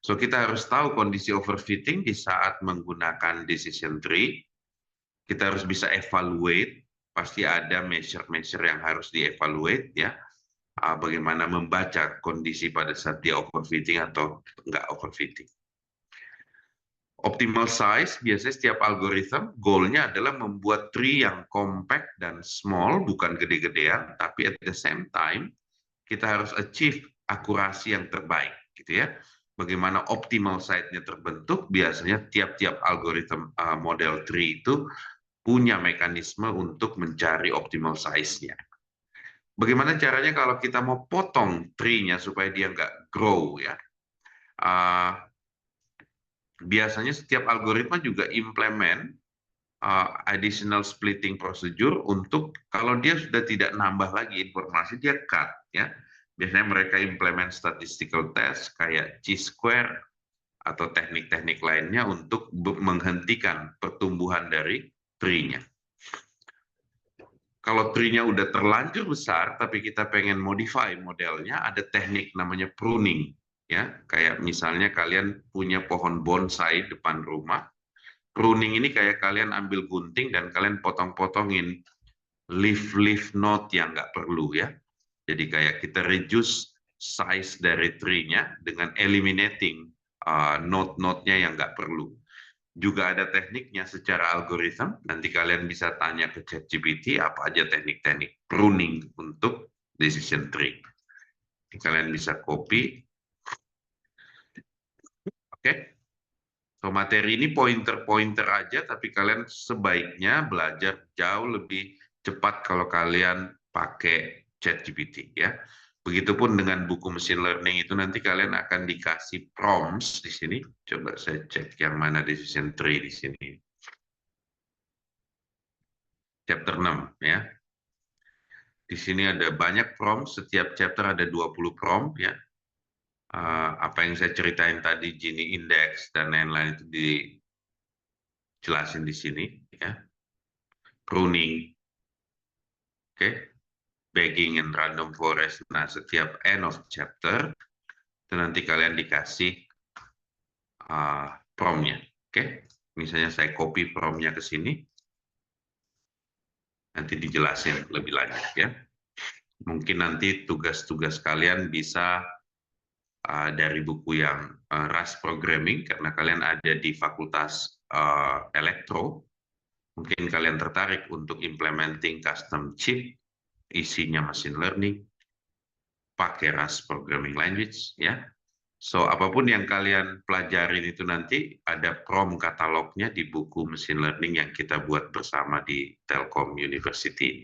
So, kita harus tahu kondisi overfitting di saat menggunakan decision tree. Kita harus bisa evaluate, pasti ada measure-measure yang harus dievaluate ya. Bagaimana membaca kondisi pada saat dia overfitting atau enggak overfitting. Optimal size, biasanya setiap algoritma goalnya adalah membuat tree yang compact dan small, bukan gede-gedean, tapi at the same time, kita harus achieve akurasi yang terbaik. Gitu ya. Bagaimana optimal size-nya terbentuk, biasanya tiap-tiap algoritma model tree itu punya mekanisme untuk mencari optimal size-nya. Bagaimana caranya kalau kita mau potong tree-nya supaya dia nggak grow ya? Biasanya setiap algoritma juga implement additional splitting procedure untuk kalau dia sudah tidak nambah lagi informasi, dia cut ya. Biasanya mereka implement statistical test kayak chi-square atau teknik-teknik lainnya untuk menghentikan pertumbuhan dari tree-nya. Kalau tree-nya udah terlanjur besar, tapi kita pengen modify modelnya, ada teknik namanya pruning. Ya, kayak misalnya kalian punya pohon bonsai depan rumah, pruning ini kayak kalian ambil gunting dan kalian potong-potongin leaf node yang nggak perlu ya. Jadi kayak kita reduce size dari tree-nya dengan eliminating node-node-nya yang nggak perlu. Juga ada tekniknya secara algoritma, nanti kalian bisa tanya ke ChatGPT apa aja teknik-teknik pruning untuk decision tree. Kalian bisa copy. Oke. So, materi ini pointer-pointer aja, tapi kalian sebaiknya belajar jauh lebih cepat kalau kalian pakai ChatGPT ya. Begitupun dengan buku machine learning itu nanti kalian akan dikasih prompts di sini. Coba saya cek yang mana decision tree di sini. Chapter 6 ya. Di sini ada banyak prompt, setiap chapter ada 20 prompt ya. apa yang saya ceritain tadi, Gini Index dan lain-lain itu dijelasin di sini, ya. Pruning, oke, bagging and random forest. Nah, setiap end of chapter itu nanti kalian dikasih promnya, oke. Misalnya saya copy promnya ke sini, nanti dijelasin lebih lanjut, ya. Mungkin nanti tugas-tugas kalian bisa dari buku yang Rust Programming, karena kalian ada di Fakultas Elektro, mungkin kalian tertarik untuk implementing custom chip, isinya machine learning, pakai Rust Programming Language, ya. So, apapun yang kalian pelajarin itu nanti ada prom katalognya di buku machine learning yang kita buat bersama di Telkom University.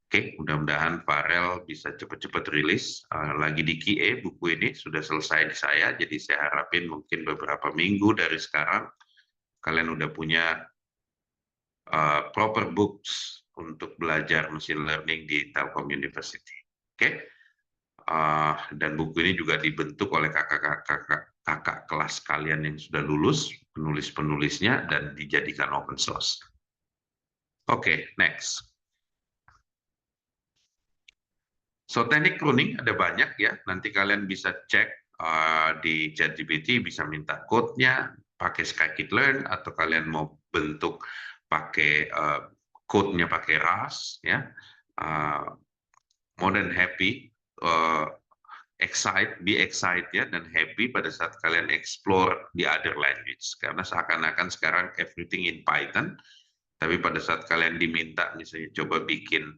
Oke, mudah-mudahan Farel bisa cepat-cepat rilis. Lagi di QA buku ini sudah selesai di saya, jadi saya harapin mungkin beberapa minggu dari sekarang kalian udah punya proper books untuk belajar machine learning di Telkom University. Oke, dan buku ini juga dibentuk oleh kakak kelas kalian yang sudah lulus, penulis-penulisnya, dan dijadikan open source. Oke, next. So, teknik pruning ada banyak ya, nanti kalian bisa cek di ChatGPT, bisa minta code-nya, pakai scikit-learn, atau kalian mau bentuk pakai code-nya pakai Rust, ya. More than happy, be excited ya, dan happy pada saat kalian explore di other language, karena seakan-akan sekarang everything in Python, tapi pada saat kalian diminta misalnya coba bikin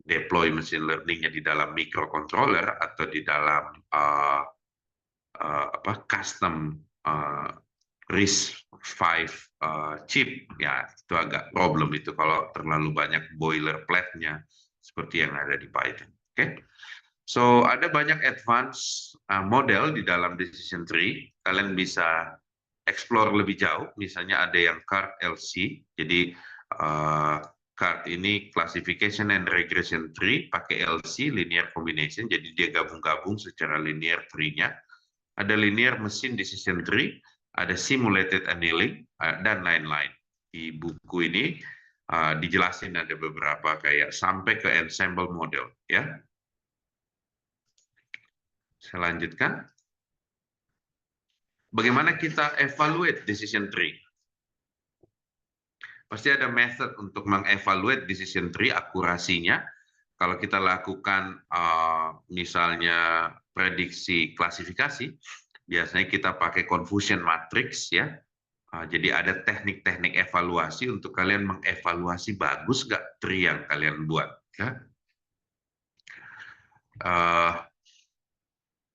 deploy machine learning-nya di dalam microcontroller atau di dalam custom RISC-V chip, ya itu agak problem itu kalau terlalu banyak boilerplate-nya seperti yang ada di Python. Oke, so ada banyak advance model di dalam decision tree. Kalian bisa explore lebih jauh. Misalnya ada yang CART-LC, jadi CART ini classification and regression tree pakai LC, linear combination, jadi dia gabung-gabung secara linear tree-nya. Ada linear machine decision tree, ada simulated annealing, dan lain-lain. Di buku ini dijelasin ada beberapa kayak sampai ke ensemble model, ya. Saya lanjutkan. Bagaimana kita evaluate decision tree? Pasti ada method untuk mengevaluate decision tree akurasinya. Kalau kita lakukan misalnya prediksi klasifikasi, biasanya kita pakai confusion matrix, ya. Jadi ada teknik-teknik evaluasi untuk kalian mengevaluasi bagus nggak tree yang kalian buat, ya.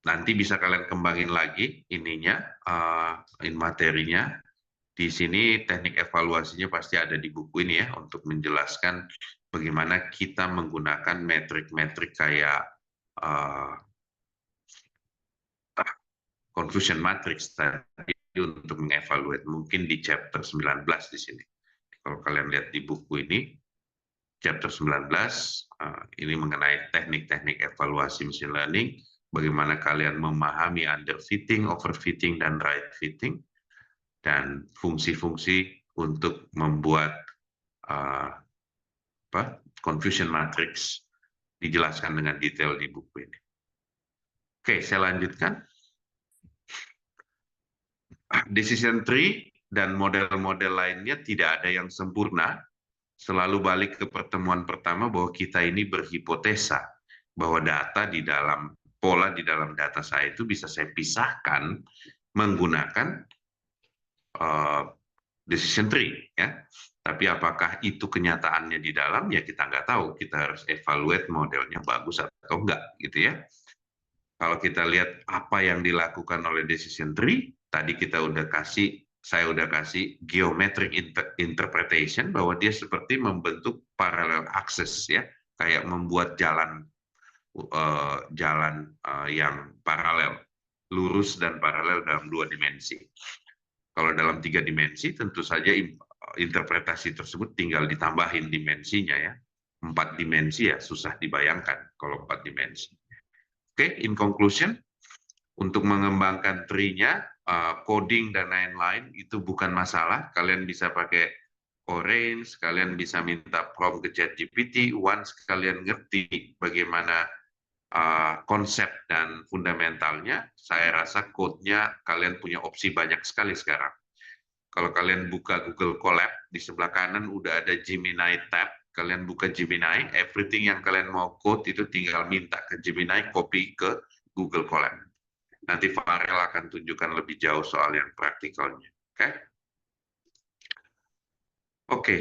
Nanti bisa kalian kembangin lagi ininya, materinya. Di sini teknik evaluasinya pasti ada di buku ini ya, untuk menjelaskan bagaimana kita menggunakan metrik-metrik kayak confusion matrix tadi untuk mengevaluate. Mungkin di chapter 19 di sini. Kalau kalian lihat di buku ini, chapter 19, ini mengenai teknik-teknik evaluasi machine learning, bagaimana kalian memahami underfitting, overfitting, dan right fitting, dan fungsi-fungsi untuk membuat confusion matrix dijelaskan dengan detail di buku ini. Oke, saya lanjutkan. Decision tree dan model-model lainnya tidak ada yang sempurna. Selalu balik ke pertemuan pertama bahwa kita ini berhipotesa bahwa data di dalam pola di dalam data saya itu bisa saya pisahkan menggunakan decision tree, ya. Tapi apakah itu kenyataannya di dalam, ya kita nggak tahu. Kita harus evaluate modelnya bagus atau enggak, gitu ya. Kalau kita lihat apa yang dilakukan oleh decision tree, tadi saya udah kasih geometric interpretation bahwa dia seperti membentuk parallel axis, ya, kayak membuat jalan yang paralel, lurus dan paralel dalam 2 dimensi. Kalau dalam 3 dimensi, tentu saja interpretasi tersebut tinggal ditambahin dimensinya, ya. 4 dimensi ya susah dibayangkan kalau 4 dimensi. Oke, in conclusion, Untuk mengembangkan tree-nya, coding dan lain-lain itu bukan masalah. Kalian bisa pakai Orange, kalian bisa minta prompt ke ChatGPT. Once kalian ngerti bagaimana konsep dan fundamentalnya, saya rasa code-nya kalian punya opsi banyak sekali sekarang. Kalau kalian buka Google Colab, di sebelah kanan udah ada Gemini tab. Kalian buka Gemini, everything yang kalian mau code itu tinggal minta ke Gemini, copy ke Google Colab. Nanti Farel akan tunjukkan lebih jauh soal yang praktikalnya. Oke? Oke,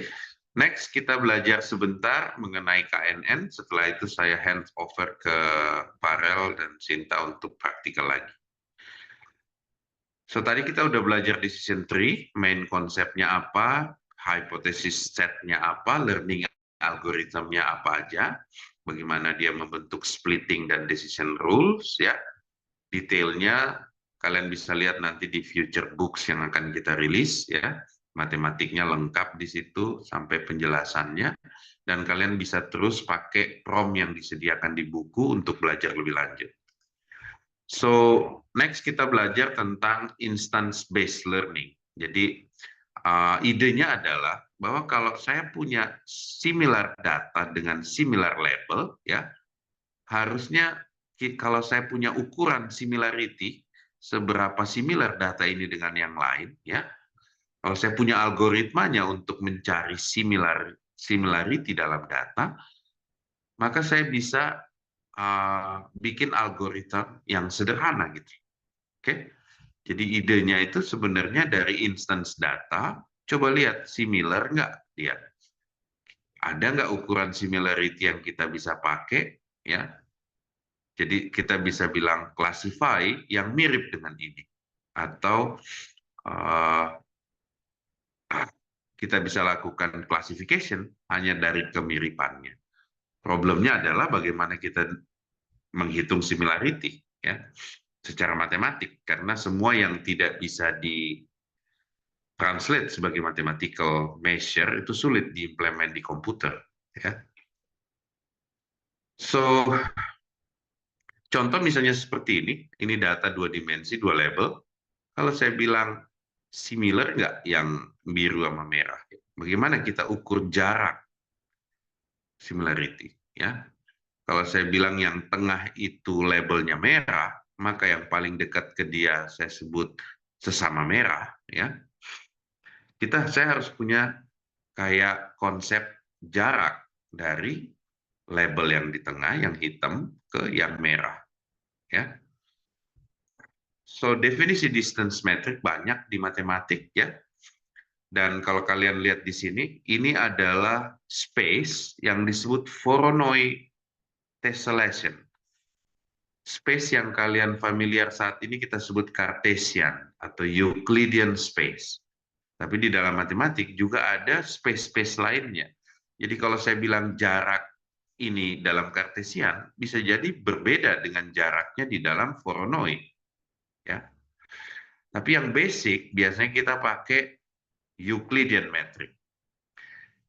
next kita belajar sebentar mengenai KNN. Setelah itu saya hand over ke Farel dan Sinta untuk praktikal lagi. So, tadi kita udah belajar decision tree, main konsepnya apa, hypothesis setnya apa, learning algorithmnya apa aja, bagaimana dia membentuk splitting dan decision rules, ya. Detailnya kalian bisa lihat nanti di future books yang akan kita rilis, ya. Matematiknya lengkap di situ sampai penjelasannya, dan kalian bisa terus pakai prompt yang disediakan di buku untuk belajar lebih lanjut. So, next kita belajar tentang instance-based learning. Jadi, idenya adalah bahwa kalau saya punya similar data dengan similar label, ya, harusnya kalau saya punya ukuran similarity, seberapa similar data ini dengan yang lain, ya. Kalau saya punya algoritmanya untuk mencari similarity dalam data, maka saya bisa bikin algoritma yang sederhana gitu. Oke, jadi idenya itu sebenarnya dari instance data. Coba lihat similar nggak dia. Ada nggak ukuran similarity yang kita bisa pakai, ya? Jadi kita bisa bilang classify yang mirip dengan ini, atau kita bisa lakukan classification hanya dari kemiripannya. Problemnya adalah bagaimana kita menghitung similarity, ya, secara matematik, karena semua yang tidak bisa di translate sebagai mathematical measure itu sulit diimplement di komputer, ya. So, contoh misalnya seperti ini data 2 dimensi, 2 label. Kalau saya bilang similar nggak yang biru sama merah? Bagaimana kita ukur jarak similarity, ya? Kalau saya bilang yang tengah itu labelnya merah, maka yang paling dekat ke dia saya sebut sesama merah, ya. Saya harus punya kayak konsep jarak dari label yang di tengah, yang hitam, ke yang merah, ya. So, definisi distance metric banyak di matematik, ya. Dan kalau kalian lihat di sini, ini adalah space yang disebut Voronoi tessellation. Space yang kalian familiar saat ini kita sebut Cartesian atau Euclidean space. Tapi di dalam matematik juga ada space-space lainnya. Jadi kalau saya bilang jarak ini dalam Cartesian, bisa jadi berbeda dengan jaraknya di dalam Voronoi, ya. Tapi yang basic biasanya kita pakai Euclidean metric.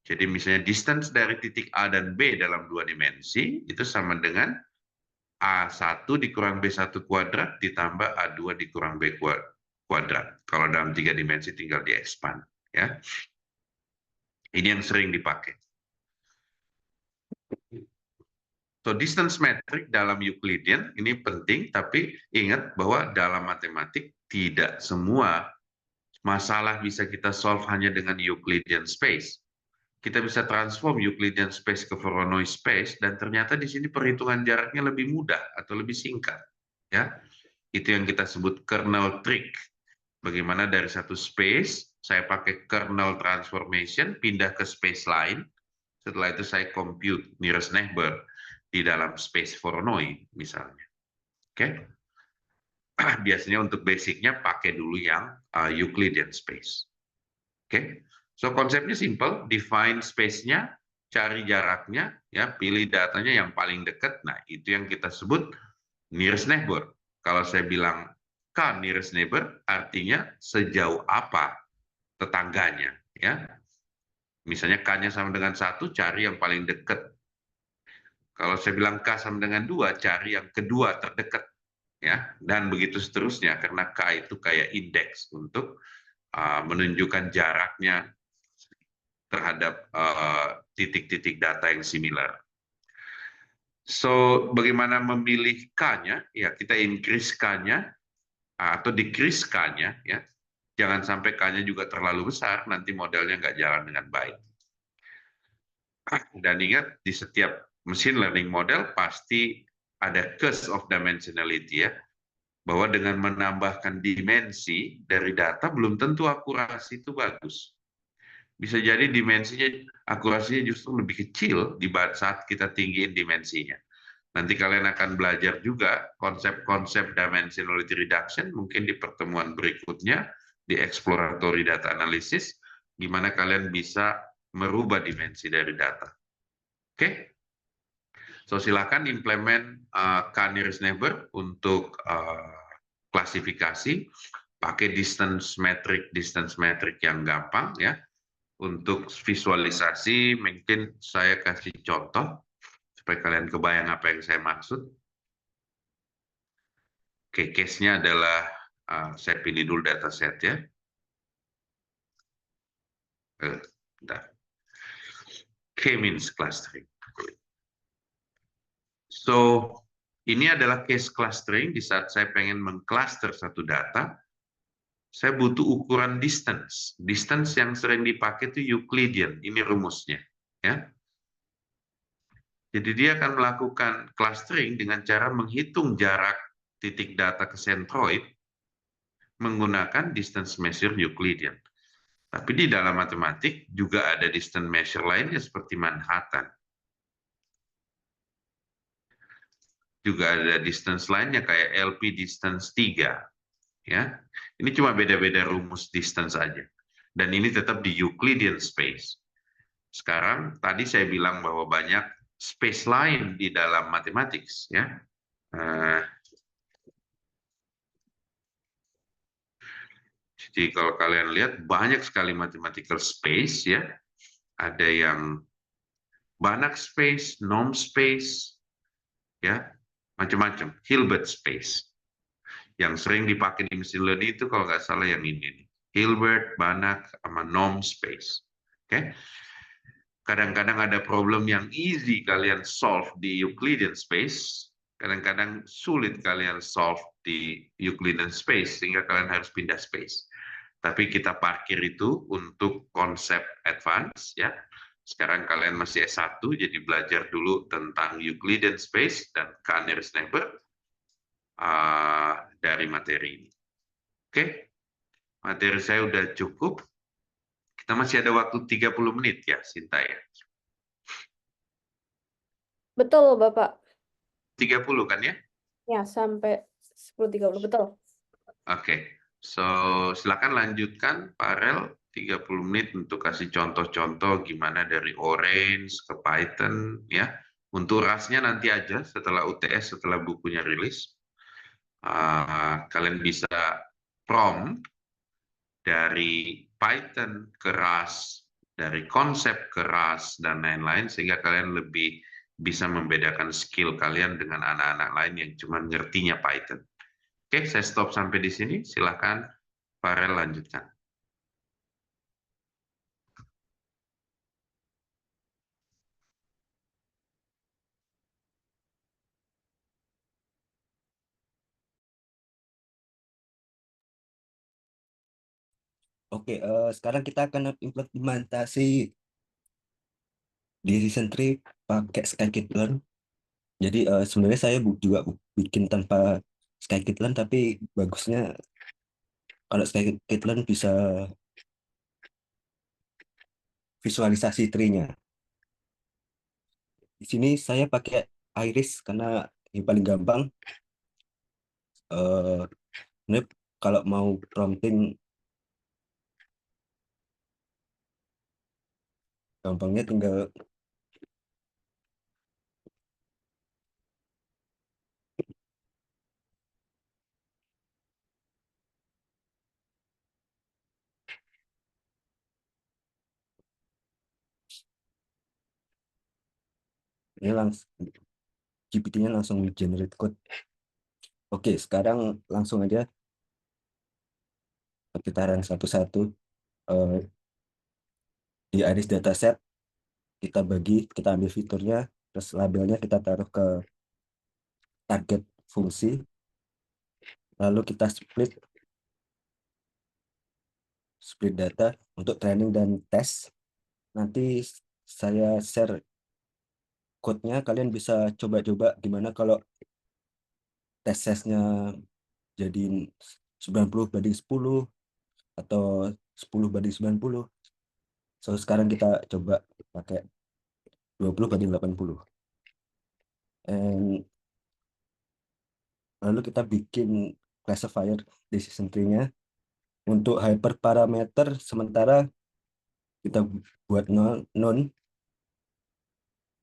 Jadi misalnya distance dari titik A dan B dalam 2 dimensi itu sama dengan A1 dikurang B1 kuadrat ditambah A2 dikurang B kuadrat. Kalau dalam 3 dimensi tinggal di-expand, ya. Ini yang sering dipakai. So, distance metric dalam Euclidean ini penting, tapi ingat bahwa dalam matematik tidak semua masalah bisa kita solve hanya dengan Euclidean space. Kita bisa transform Euclidean space ke Voronoi space, dan ternyata di sini perhitungan jaraknya lebih mudah atau lebih singkat, ya. Itu yang kita sebut kernel trick. Bagaimana dari satu space saya pakai kernel transformation pindah ke space lain, setelah itu saya compute nearest neighbor di dalam space Voronoi misalnya. Oke. Biasanya untuk basicnya pakai dulu yang Euclidean space. Oke. So konsepnya simple, define space-nya, cari jaraknya, ya, pilih datanya yang paling dekat. Nah, itu yang kita sebut nearest neighbor. Kalau saya bilang K nearest neighbor, artinya sejauh apa tetangganya, ya. Misalnya K-nya sama dengan 1, cari yang paling dekat. Kalau saya bilang K sama dengan 2, cari yang kedua terdekat. ya, dan begitu seterusnya, karena K itu kayak indeks untuk menunjukkan jaraknya terhadap titik-titik data yang similar. So, bagaimana memilih K-nya? Ya, kita increase K-nya atau decrease K-nya, ya. Jangan sampai K-nya juga terlalu besar, nanti modelnya nggak jalan dengan baik. Dan ingat, di setiap machine learning model pasti ada curse of dimensionality, ya. Bahwa dengan menambahkan dimensi dari data belum tentu akurasi itu bagus. Bisa jadi dimensinya, akurasinya justru lebih kecil di saat kita tinggiin dimensinya. Nanti kalian akan belajar juga konsep-konsep dimensionality reduction mungkin di pertemuan berikutnya di exploratory data analysis, gimana kalian bisa merubah dimensi dari data. Oke? So silakan implement k-nearest neighbor untuk klasifikasi, pakai distance metric yang gampang ya. Untuk visualisasi mungkin saya kasih contoh supaya kalian kebayang apa yang saya maksud. Oke, case-nya adalah saya pilih dulu dataset ya. Bentar. K-means clustering. So, ini adalah case clustering di saat saya pengen mengcluster satu data, saya butuh ukuran distance. Distance yang sering dipakai itu Euclidean, ini rumusnya. Ya. Jadi dia akan melakukan clustering dengan cara menghitung jarak titik data ke centroid menggunakan distance measure Euclidean. Tapi di dalam matematik juga ada distance measure lainnya seperti Manhattan. Juga ada distance lainnya kayak LP distance 3. Ya. Ini cuma beda-beda rumus distance saja. Dan ini tetap di Euclidean space. Sekarang tadi saya bilang bahwa banyak space lain di dalam mathematics ya. Jadi kalau kalian lihat banyak sekali mathematical space ya. Ada yang Banach space, norm space, ya macam-macam. Hilbert space. Yang sering dipakai di mesin learning itu kalau nggak salah yang ini nih. Hilbert, Banach, sama norm space. Oke. Kadang-kadang ada problem yang easy kalian solve di Euclidean space, kadang-kadang sulit kalian solve di Euclidean space, sehingga kalian harus pindah space. Tapi kita parkir itu untuk konsep advance, ya. Sekarang kalian masih S1, jadi belajar dulu tentang Euclidean space dan k-nearest neighbor dari materi ini. Oke, materi saya udah cukup. Kita masih ada waktu 30 menit ya, Sinta ya. Betul, Bapak. 30 kan ya? Ya, sampai 10.30. Betul. Oke, so silakan lanjutkan Parel 30 menit untuk kasih contoh-contoh gimana dari Orange ke Python ya. Untuk rasnya nanti aja setelah UTS, setelah bukunya rilis. Kalian bisa prompt dari Python ke Rust, dari konsep ke Rust, dan lain-lain, sehingga kalian lebih bisa membedakan skill kalian dengan anak-anak lain yang cuma ngertinya Python. Oke, saya stop sampai di sini. Silakan Farel lanjutkan. Oke, sekarang kita akan implementasi decision tree pakai scikit-learn. Jadi sebenarnya saya juga bikin tanpa scikit-learn, tapi bagusnya kalau scikit-learn bisa visualisasi tree-nya. Di sini saya pakai Iris karena yang paling gampang. Eh, Ini kalau mau prompting gampangnya tinggal ini langsung GPT-nya langsung generate code. Oke, sekarang langsung aja pemutaran satu-satu. Eh, di Iris dataset kita bagi, kita ambil fiturnya, terus labelnya kita taruh ke target fungsi, lalu kita split data untuk training dan tes. Nanti saya share code-nya, kalian bisa coba-coba gimana kalau tes case-nya jadi 90/10 atau 10/90. So sekarang kita coba pakai 20/80. And lalu kita bikin classifier decision tree-nya. Untuk hyperparameter sementara kita buat non.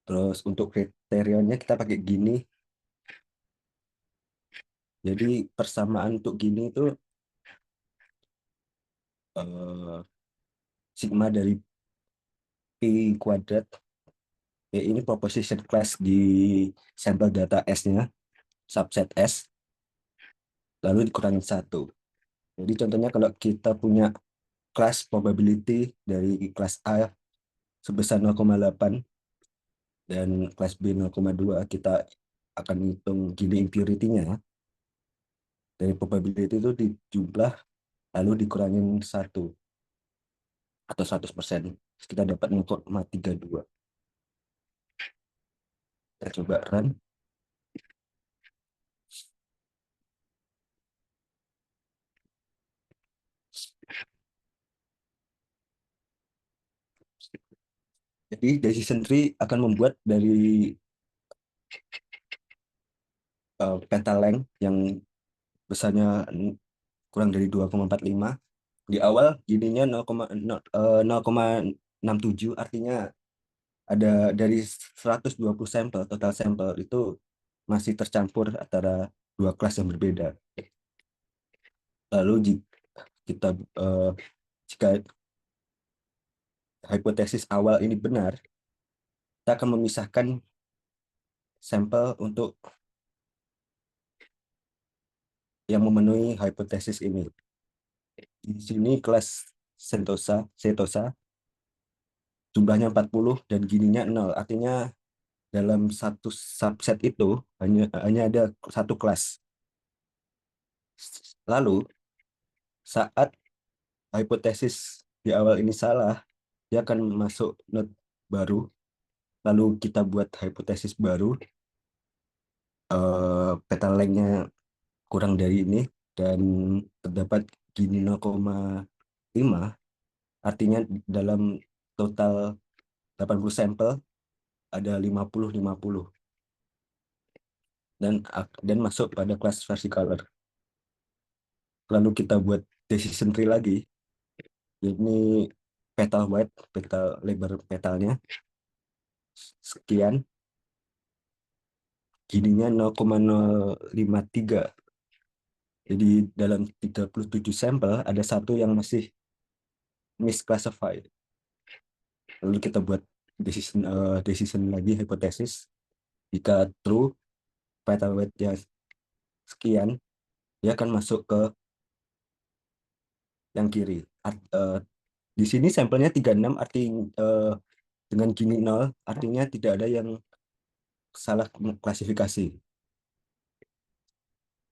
Terus untuk kriterianya kita pakai gini. Jadi persamaan untuk gini itu sigma dari P kuadrat. Ini proposition class di sampel data S-nya, subset S, lalu dikurangi 1. Jadi contohnya kalau kita punya kelas probability dari kelas A sebesar 0,8 dan kelas B 0,2, kita akan hitung Gini impurity-nya. Dari probability itu dijumlah lalu dikurangin 1 atau 100%. Kita dapat 0,32. Kita coba run. Jadi decision tree akan membuat dari petal length yang besarnya kurang dari 2,45. Di awal gininya 0,67, artinya ada dari 120 sampel, total sampel itu masih tercampur antara dua kelas yang berbeda. Lalu jika hipotesis awal ini benar, kita akan memisahkan sampel untuk yang memenuhi hipotesis ini. Di sini kelas setosa jumlahnya 40 dan gininya 0. Artinya dalam satu subset itu hanya ada satu kelas. Lalu saat hipotesis di awal ini salah, dia akan masuk node baru. Lalu kita buat hipotesis baru, petal length-nya kurang dari ini dan terdapat gini 0,5, artinya dalam total 80 sampel ada 50-50 dan masuk pada kelas versi color. Lalu kita buat decision tree lagi. Ini petal width, petal lebar petalnya sekian. Gininya 0,053. Jadi dalam 37 sampel ada satu yang masih misclassified. Lalu kita buat decision lagi, hipotesis. Jika true, petal weight-nya sekian, dia akan masuk ke yang kiri. Di sini sampelnya 36, dengan gini 0, artinya tidak ada yang salah klasifikasi.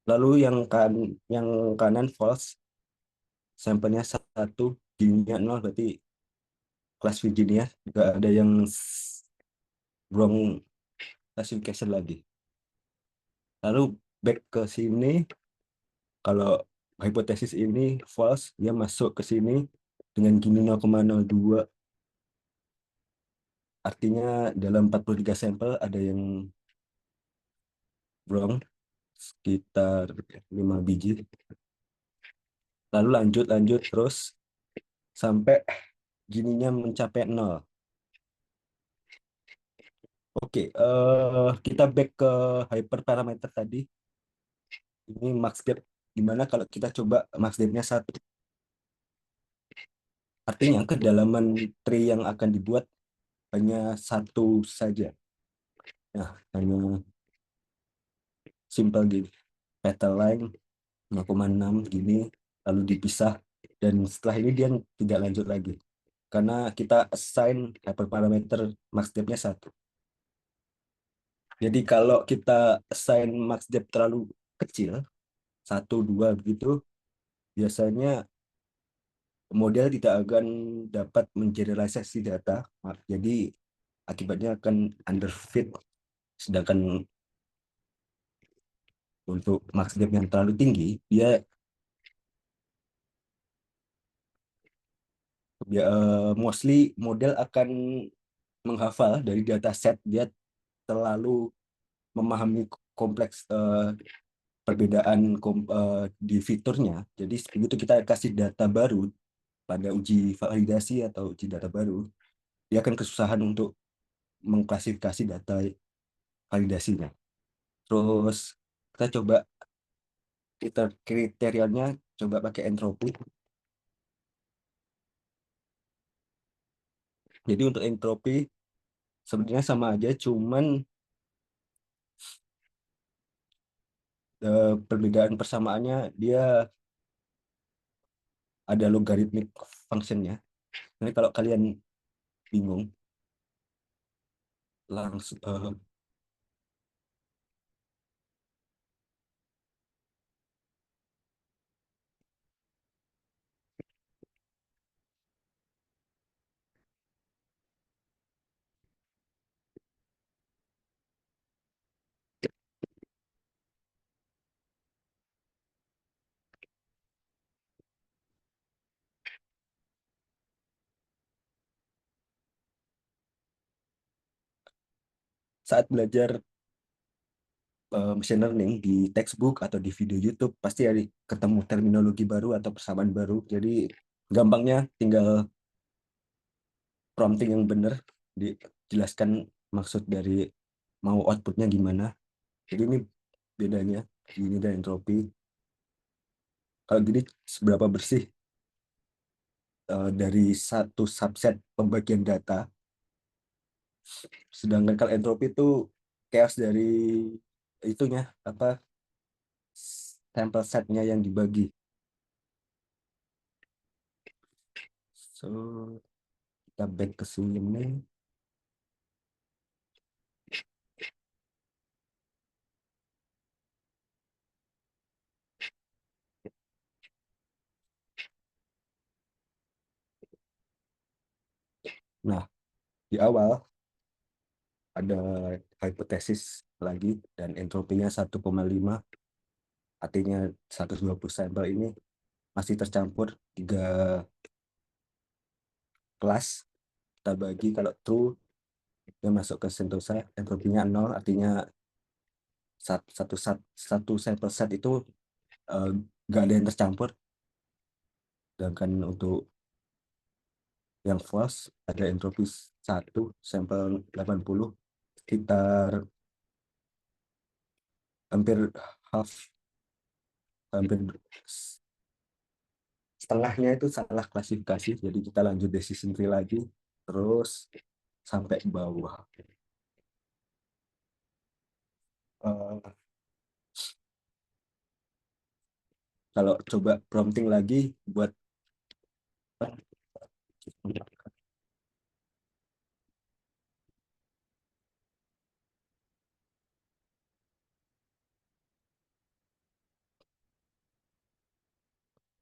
Lalu yang kanan false, sampelnya 1, gininya 0, berarti kelas Virginia, juga ada yang wrong classification lagi. Lalu back ke sini, kalau hipotesis ini false, dia masuk ke sini dengan gini 0,02. Artinya dalam 43 sampel ada yang wrong, sekitar 5 biji. Lalu lanjut terus sampai gininya mencapai 0. Oke, kita back ke hyperparameter tadi. Ini max depth. Gimana kalau kita coba max depth-nya 1? Artinya kedalaman tree yang akan dibuat hanya 1 saja. Nah, hanya simpel gini. petal line 0,6 gini, lalu dipisah, dan setelah ini dia tidak lanjut lagi karena kita assign hyperparameter max depth-nya 1. Jadi kalau kita assign max depth terlalu kecil, 1, 2 begitu, biasanya model tidak akan dapat mengeneralisasi data. Jadi akibatnya akan underfit. Sedangkan untuk max depth yang terlalu tinggi, dia mostly model akan menghafal dari dataset. Dia terlalu memahami kompleks perbedaan di fiturnya. Jadi begitu kita kasih data baru pada uji validasi atau uji data baru, dia akan kesusahan untuk mengklasifikasi data validasinya. Terus kita kriterianya coba pakai entropi. Jadi untuk entropi sebenarnya sama aja, cuman perbedaan persamaannya dia ada logarithmic functionnya. Jadi kalau kalian bingung, langsung saat belajar machine learning di textbook atau di video YouTube pasti ada ketemu terminologi baru atau persamaan baru. Jadi gampangnya tinggal prompting yang benar, dijelaskan maksud dari mau outputnya gimana. Jadi ini bedanya gini dan entropi. Kalau gini seberapa bersih dari satu subset pembagian data, sedangkan kalau entropi itu chaos dari itunya apa sampel setnya yang dibagi. So kita back ke sini. Nah, di awal ada hipotesis lagi dan entropinya 1,5, artinya 120 sampel ini masih tercampur 3 kelas. Kita bagi, kalau true dia masuk ke sentosa, entropinya 0, artinya satu sampel set itu nggak ada yang tercampur. Sedangkan untuk yang false ada entropi 1, sampel 80, sekitar hampir setengahnya itu salah klasifikasi. Jadi kita lanjut decision tree lagi terus sampai ke bawah. Kalau coba prompting lagi buat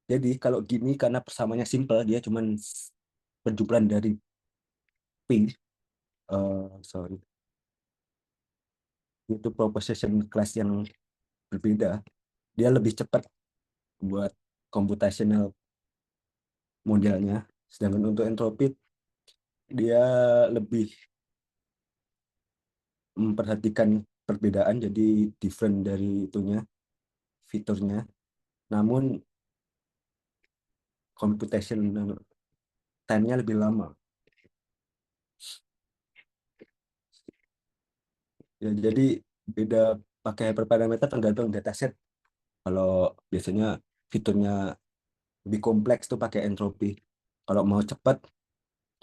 jadi kalau gini karena persamanya simple, dia cuman penjumlahan dari P, sorry, itu proposition class yang berbeda, dia lebih cepat buat computational modelnya. Sedangkan untuk entropi dia lebih memperhatikan perbedaan, jadi different dari itunya fiturnya, namun computation time-nya lebih lama. Ya, jadi beda pakai hyperparameter tergantung dataset. Kalau biasanya fiturnya lebih kompleks tuh pakai entropi. Kalau mau cepat,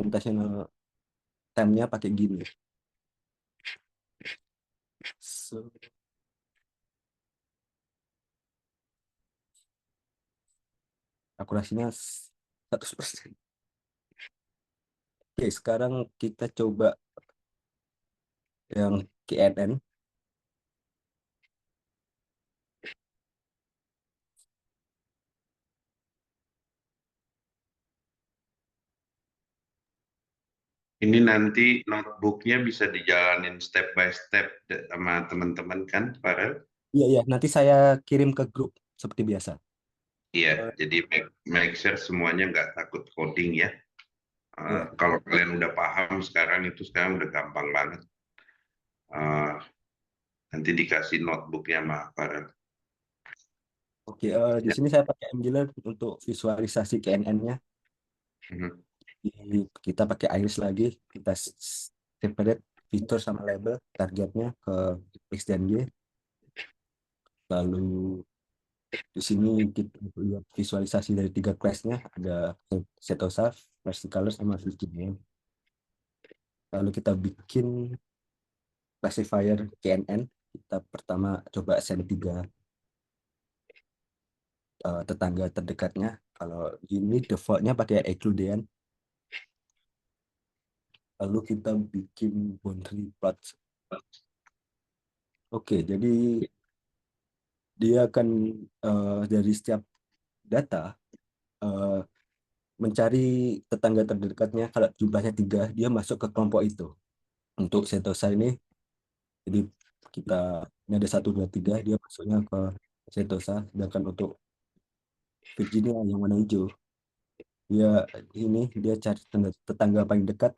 computational time-nya pakai gini. So, akurasinya 100%. Oke, sekarang kita coba yang KNN. Ini nanti notebooknya bisa dijalanin step by step sama teman-teman kan, Farel? Iya, iya, nanti saya kirim ke grup seperti biasa. Iya, Eh, jadi make sure semuanya nggak takut coding ya. Iya, Kalau kalian udah paham sekarang itu sekarang udah gampang banget. Eh, Nanti dikasih notebooknya sama Farel. oke. Di Ya. sini saya pakai Angular untuk visualisasi KNN-nya. Mhm. Kita pakai Iris lagi, kita separate fitur sama label targetnya ke X dan Y. Lalu di sini kita lihat visualisasi dari 3 kelasnya, ada Setosa, Versicolor, sama Virginia. Lalu kita bikin classifier KNN. Kita pertama coba assign 3 tetangga terdekatnya. Kalau ini defaultnya pakai Euclidean. Lalu kita bikin boundary plot. Oke, jadi dia akan dari setiap data eh, mencari tetangga terdekatnya. Kalau jumlahnya 3, dia masuk ke kelompok itu. Untuk Sentosa ini, jadi kita ini ada 1, 2, 3, dia masuknya ke Sentosa. Sedangkan untuk Virginia yang warna hijau, dia cari tetangga paling dekat,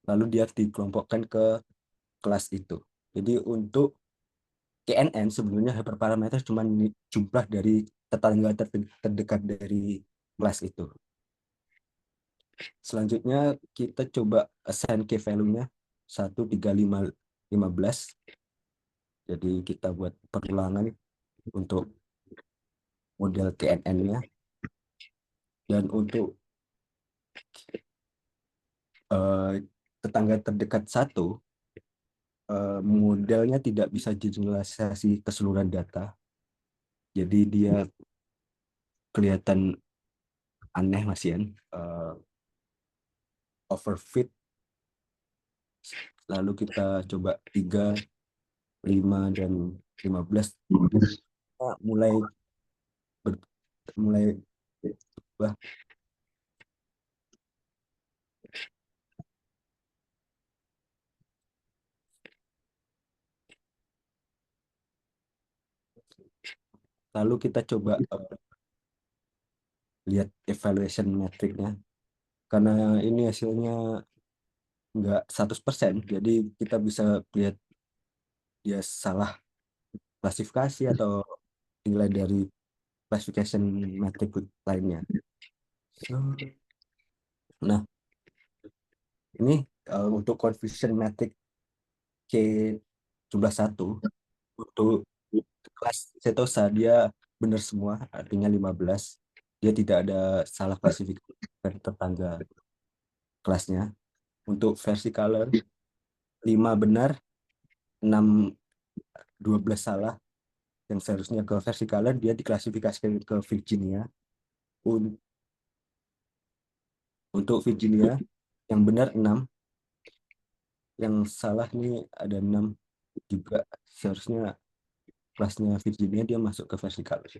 lalu dia dikelompokkan ke kelas itu. Jadi untuk KNN sebenarnya hyperparameter cuma jumlah dari tetangga terdekat dari kelas itu. Selanjutnya kita coba assign key value-nya 1, 3, 5, 15. Jadi kita buat perulangan untuk model KNN-nya. Dan untuk eh, tetangga terdekat 1, modelnya tidak bisa generalisasi keseluruhan data. Jadi dia kelihatan aneh Masian. Overfit. Lalu kita coba 3, 5, dan 15. Kita mulai berubah. Lalu kita coba lihat evaluation metriknya. Karena ini hasilnya nggak 100%, jadi kita bisa lihat dia salah klasifikasi atau nilai dari classification metrik lainnya. Nah, ini untuk confusion metric K jumlah 1, untuk kelas Setosa dia benar semua, artinya 15. Dia tidak ada salah klasifikasi dari tetangga kelasnya. Untuk versi color 5 benar, 6, 12 salah. Yang seharusnya ke versi color dia diklasifikasikan ke Virginia. Untuk Virginia yang benar 6, yang salah nih ada 6 juga. Seharusnya kelasnya Virginia dia masuk ke versi color.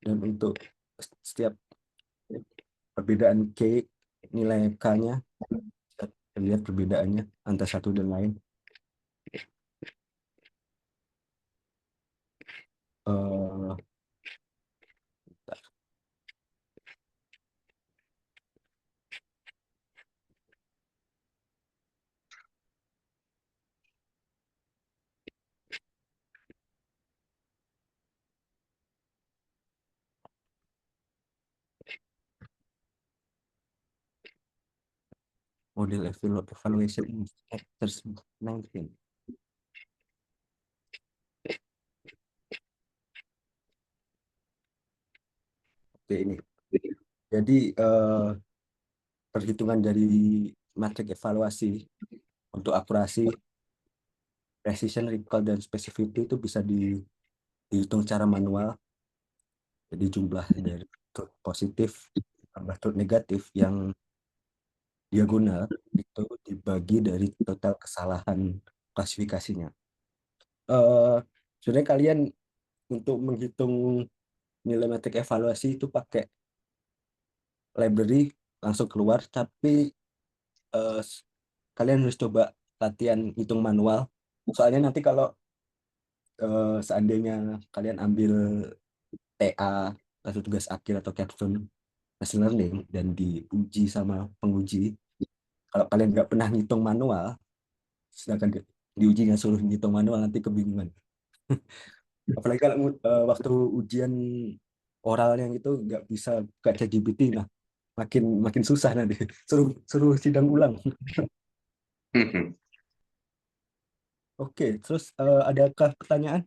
Dan untuk setiap perbedaan K, nilai K-nya, kita lihat perbedaannya antara satu dan lain. Eh, Model evaluation indicators 19. Oke, ini. Jadi perhitungan dari matrik evaluasi untuk akurasi, precision, recall, dan specificity itu bisa dihitung secara manual. Jadi jumlah dari truth positif tambah truth negatif yang diagonal itu dibagi dari total kesalahan klasifikasinya. Sebenarnya kalian untuk menghitung nilai metrik evaluasi itu pakai library langsung keluar, tapi eh, kalian harus coba latihan hitung manual. Soalnya nanti kalau seandainya kalian ambil TA atau tugas akhir atau capstone machine learning dan diuji sama penguji, kalau kalian nggak pernah ngitung manual, sedangkan diujinya suruh ngitung manual, nanti kebingungan. Apalagi kalau waktu ujian oralnya itu nggak bisa buka ChatGPT, nah makin makin susah nanti. Suruh suruh sidang ulang. Oke, terus adakah pertanyaan?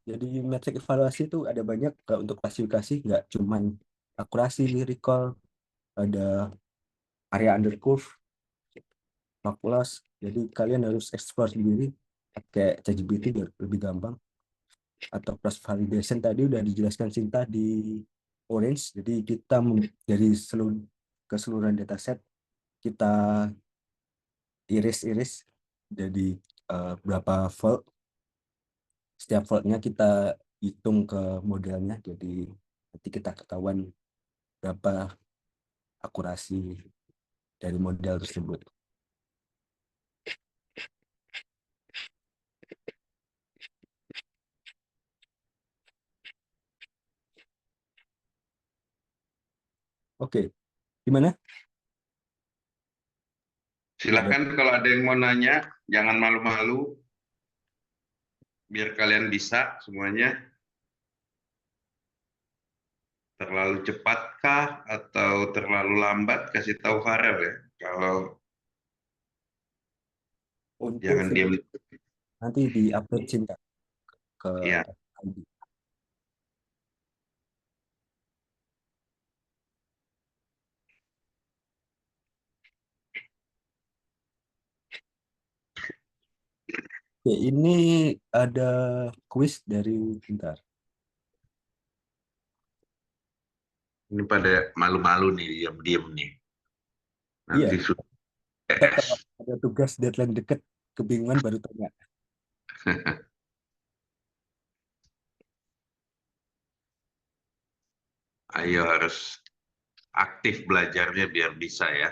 Jadi metrik evaluasi itu ada banyak, untuk klasifikasi, nggak cuman akurasi, recall, ada area under curve, log loss. Jadi kalian harus explore sendiri pakai ChatGPT biar lebih gampang. Atau cross validation tadi udah dijelaskan Sinta di Orange. Jadi kita dari keseluruhan dataset kita iris-iris jadi berapa volt. Setiap voltnya kita hitung ke modelnya. Jadi nanti kita ketahuan berapa akurasi dari model tersebut. Oke, gimana? Ada. Silakan kalau ada yang mau nanya, jangan malu-malu, biar kalian bisa semuanya. Terlalu cepatkah atau terlalu lambat? Kasih tahu Farel ya. Kalau Untuk jangan video diam. nanti di-upload Cinta ke Ya, ID. Oke, ini ada kuis dari Pintar. ini pada malu-malu nih, diam-diam nih. Iya, Nanti sudah ntar kalau PS. ada tugas deadline deket, kebingungan baru tanya. Ayo harus aktif belajarnya biar bisa ya.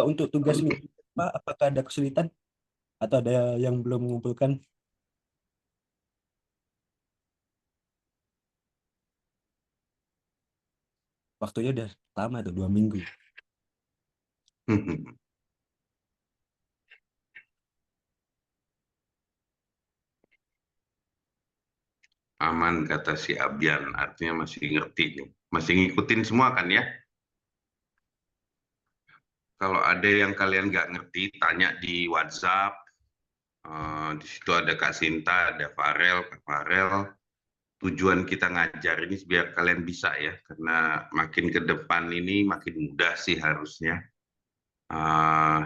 Untuk tugas minggu depan, apakah ada kesulitan atau ada yang belum mengumpulkan? Waktunya udah lama tuh, 2 minggu. Aman kata si Abian, artinya masih ngerti nih. Masih ngikutin semua kan ya? Kalau ada yang kalian nggak ngerti, tanya di WhatsApp. Di situ ada Kak Sinta, ada Farel, Kak Farel. Tujuan kita ngajar ini biar kalian bisa ya, karena makin ke depan ini makin mudah sih harusnya. Uh,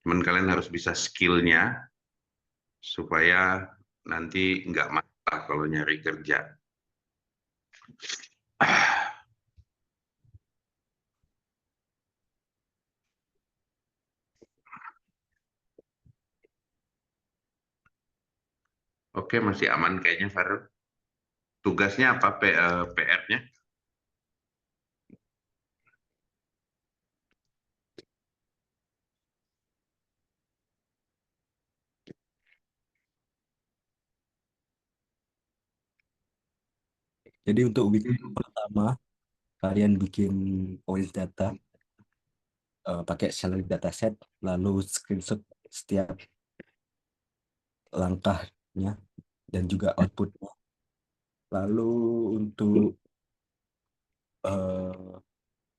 Cuman kalian harus bisa skillnya supaya nanti nggak masalah kalau nyari kerja. Oke, masih aman kayaknya Farel. Tugasnya apa PR-nya? Jadi untuk week pertama, kalian bikin orange data, pakai salary dataset, lalu screenshot setiap langkahnya dan juga outputnya. Lalu untuk eh,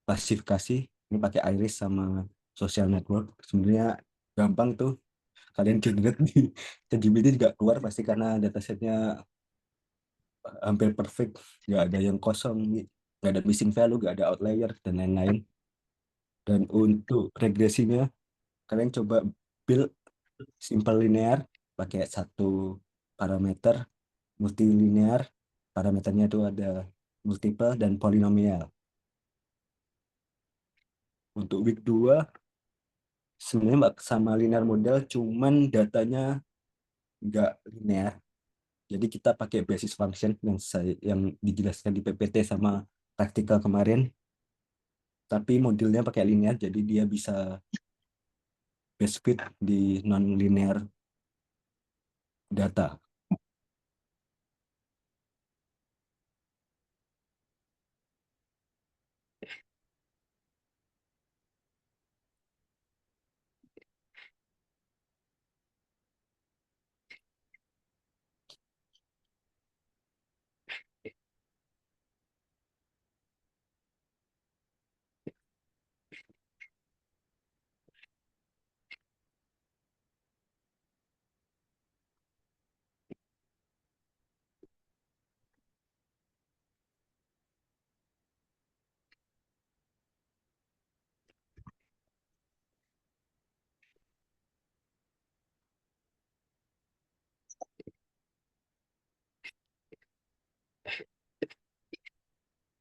klasifikasi, ini pakai iris sama social network. Sebenarnya gampang tuh. kalian generate di ChatGPT juga keluar pasti karena datasetnya hampir perfect, nggak ada yang kosong, nggak ada missing value, nggak ada outlier dan lain-lain. Dan untuk regresinya kalian coba build simple linear pakai satu parameter, multilinear parameternya itu ada multiple dan polinomial. Untuk week 2 sebenarnya sama linear model, cuman datanya nggak linear. Jadi kita pakai basis function yang dijelaskan di PPT sama praktikal kemarin, tapi modelnya pakai linear, jadi dia bisa best fit di non-linear data.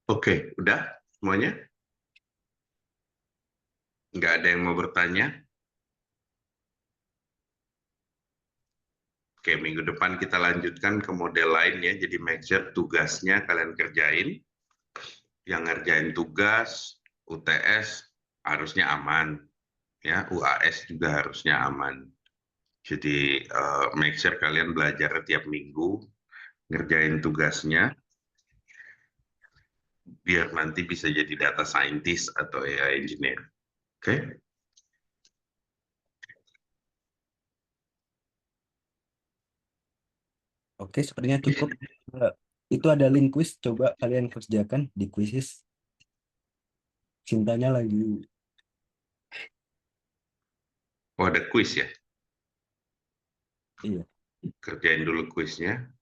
Oke, udah semuanya? Nggak ada yang mau bertanya? Oke, minggu depan kita lanjutkan ke model lain ya. Jadi make sure tugasnya kalian kerjain. Yang ngerjain tugas, UTS harusnya aman. Ya, UAS juga harusnya aman. Jadi make sure kalian belajar tiap minggu, ngerjain tugasnya, biar nanti bisa jadi data scientist atau AI engineer. Oke? Oke, sepertinya cukup. Itu ada link quiz, coba kalian kerjakan di quizzes. Cintanya lagi. Oh, ada quiz ya? Iya. Kerjain dulu quiznya.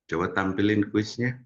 Coba tampilin quiznya.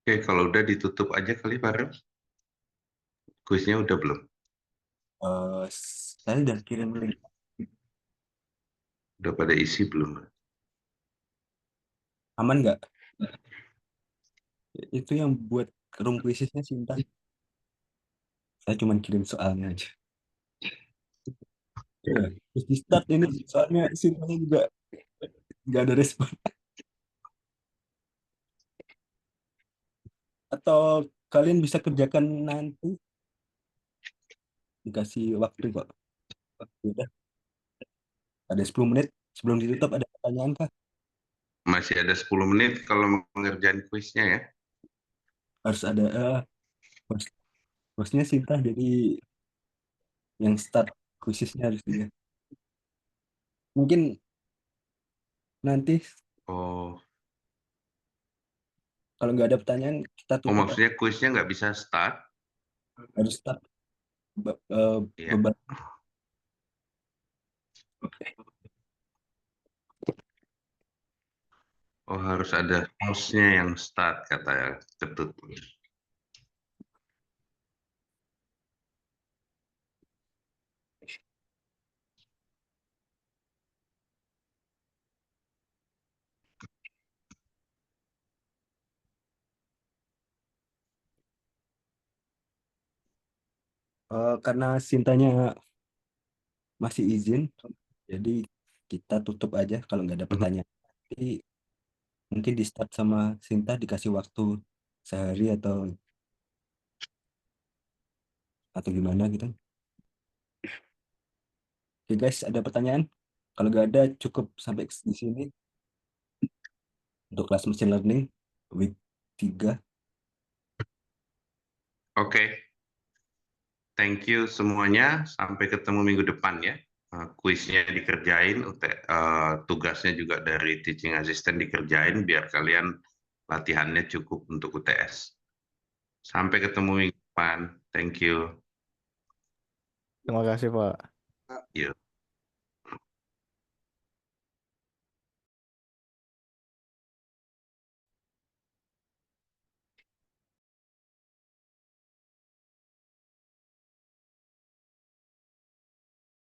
Oke, kalau udah ditutup aja kali bareng. Quiznya udah belum? Saya udah kirim link. Udah pada isi belum? Aman nggak? Itu yang buat room quizesnya Sinta. Saya cuma kirim soalnya aja. Ya, terus di start ini soalnya Sintanya juga nggak ada respon. Atau kalian bisa kerjakan nanti, dikasih waktu kok. Udah, ada 10 menit sebelum ditutup, ada pertanyaan kah? Masih ada 10 menit kalau mengerjain kuisnya ya. Harus ada host- hostnya Sinta, jadi yang start khususnya harus dia. Mungkin nanti Oh, kalau nggak ada pertanyaan kita oh tutup, maksudnya kuisnya nggak bisa start? harus start Iya. beban. Oh, harus ada hostnya yang start, kata Ketut. Karena Sintanya masih izin, jadi kita tutup aja kalau nggak ada Mhm. pertanyaan. Tapi mungkin di start sama Sinta dikasih waktu sehari atau gimana gitu. Oke guys, ada pertanyaan? Kalau nggak ada, cukup sampai di sini untuk kelas machine learning week 3. Oke, thank you semuanya. Sampai ketemu minggu depan ya. Kuisnya dikerjain, tugasnya juga dari teaching assistant dikerjain biar kalian latihannya cukup untuk UTS. Sampai ketemu minggu depan. Thank you. Terima kasih, Pak. Yuk.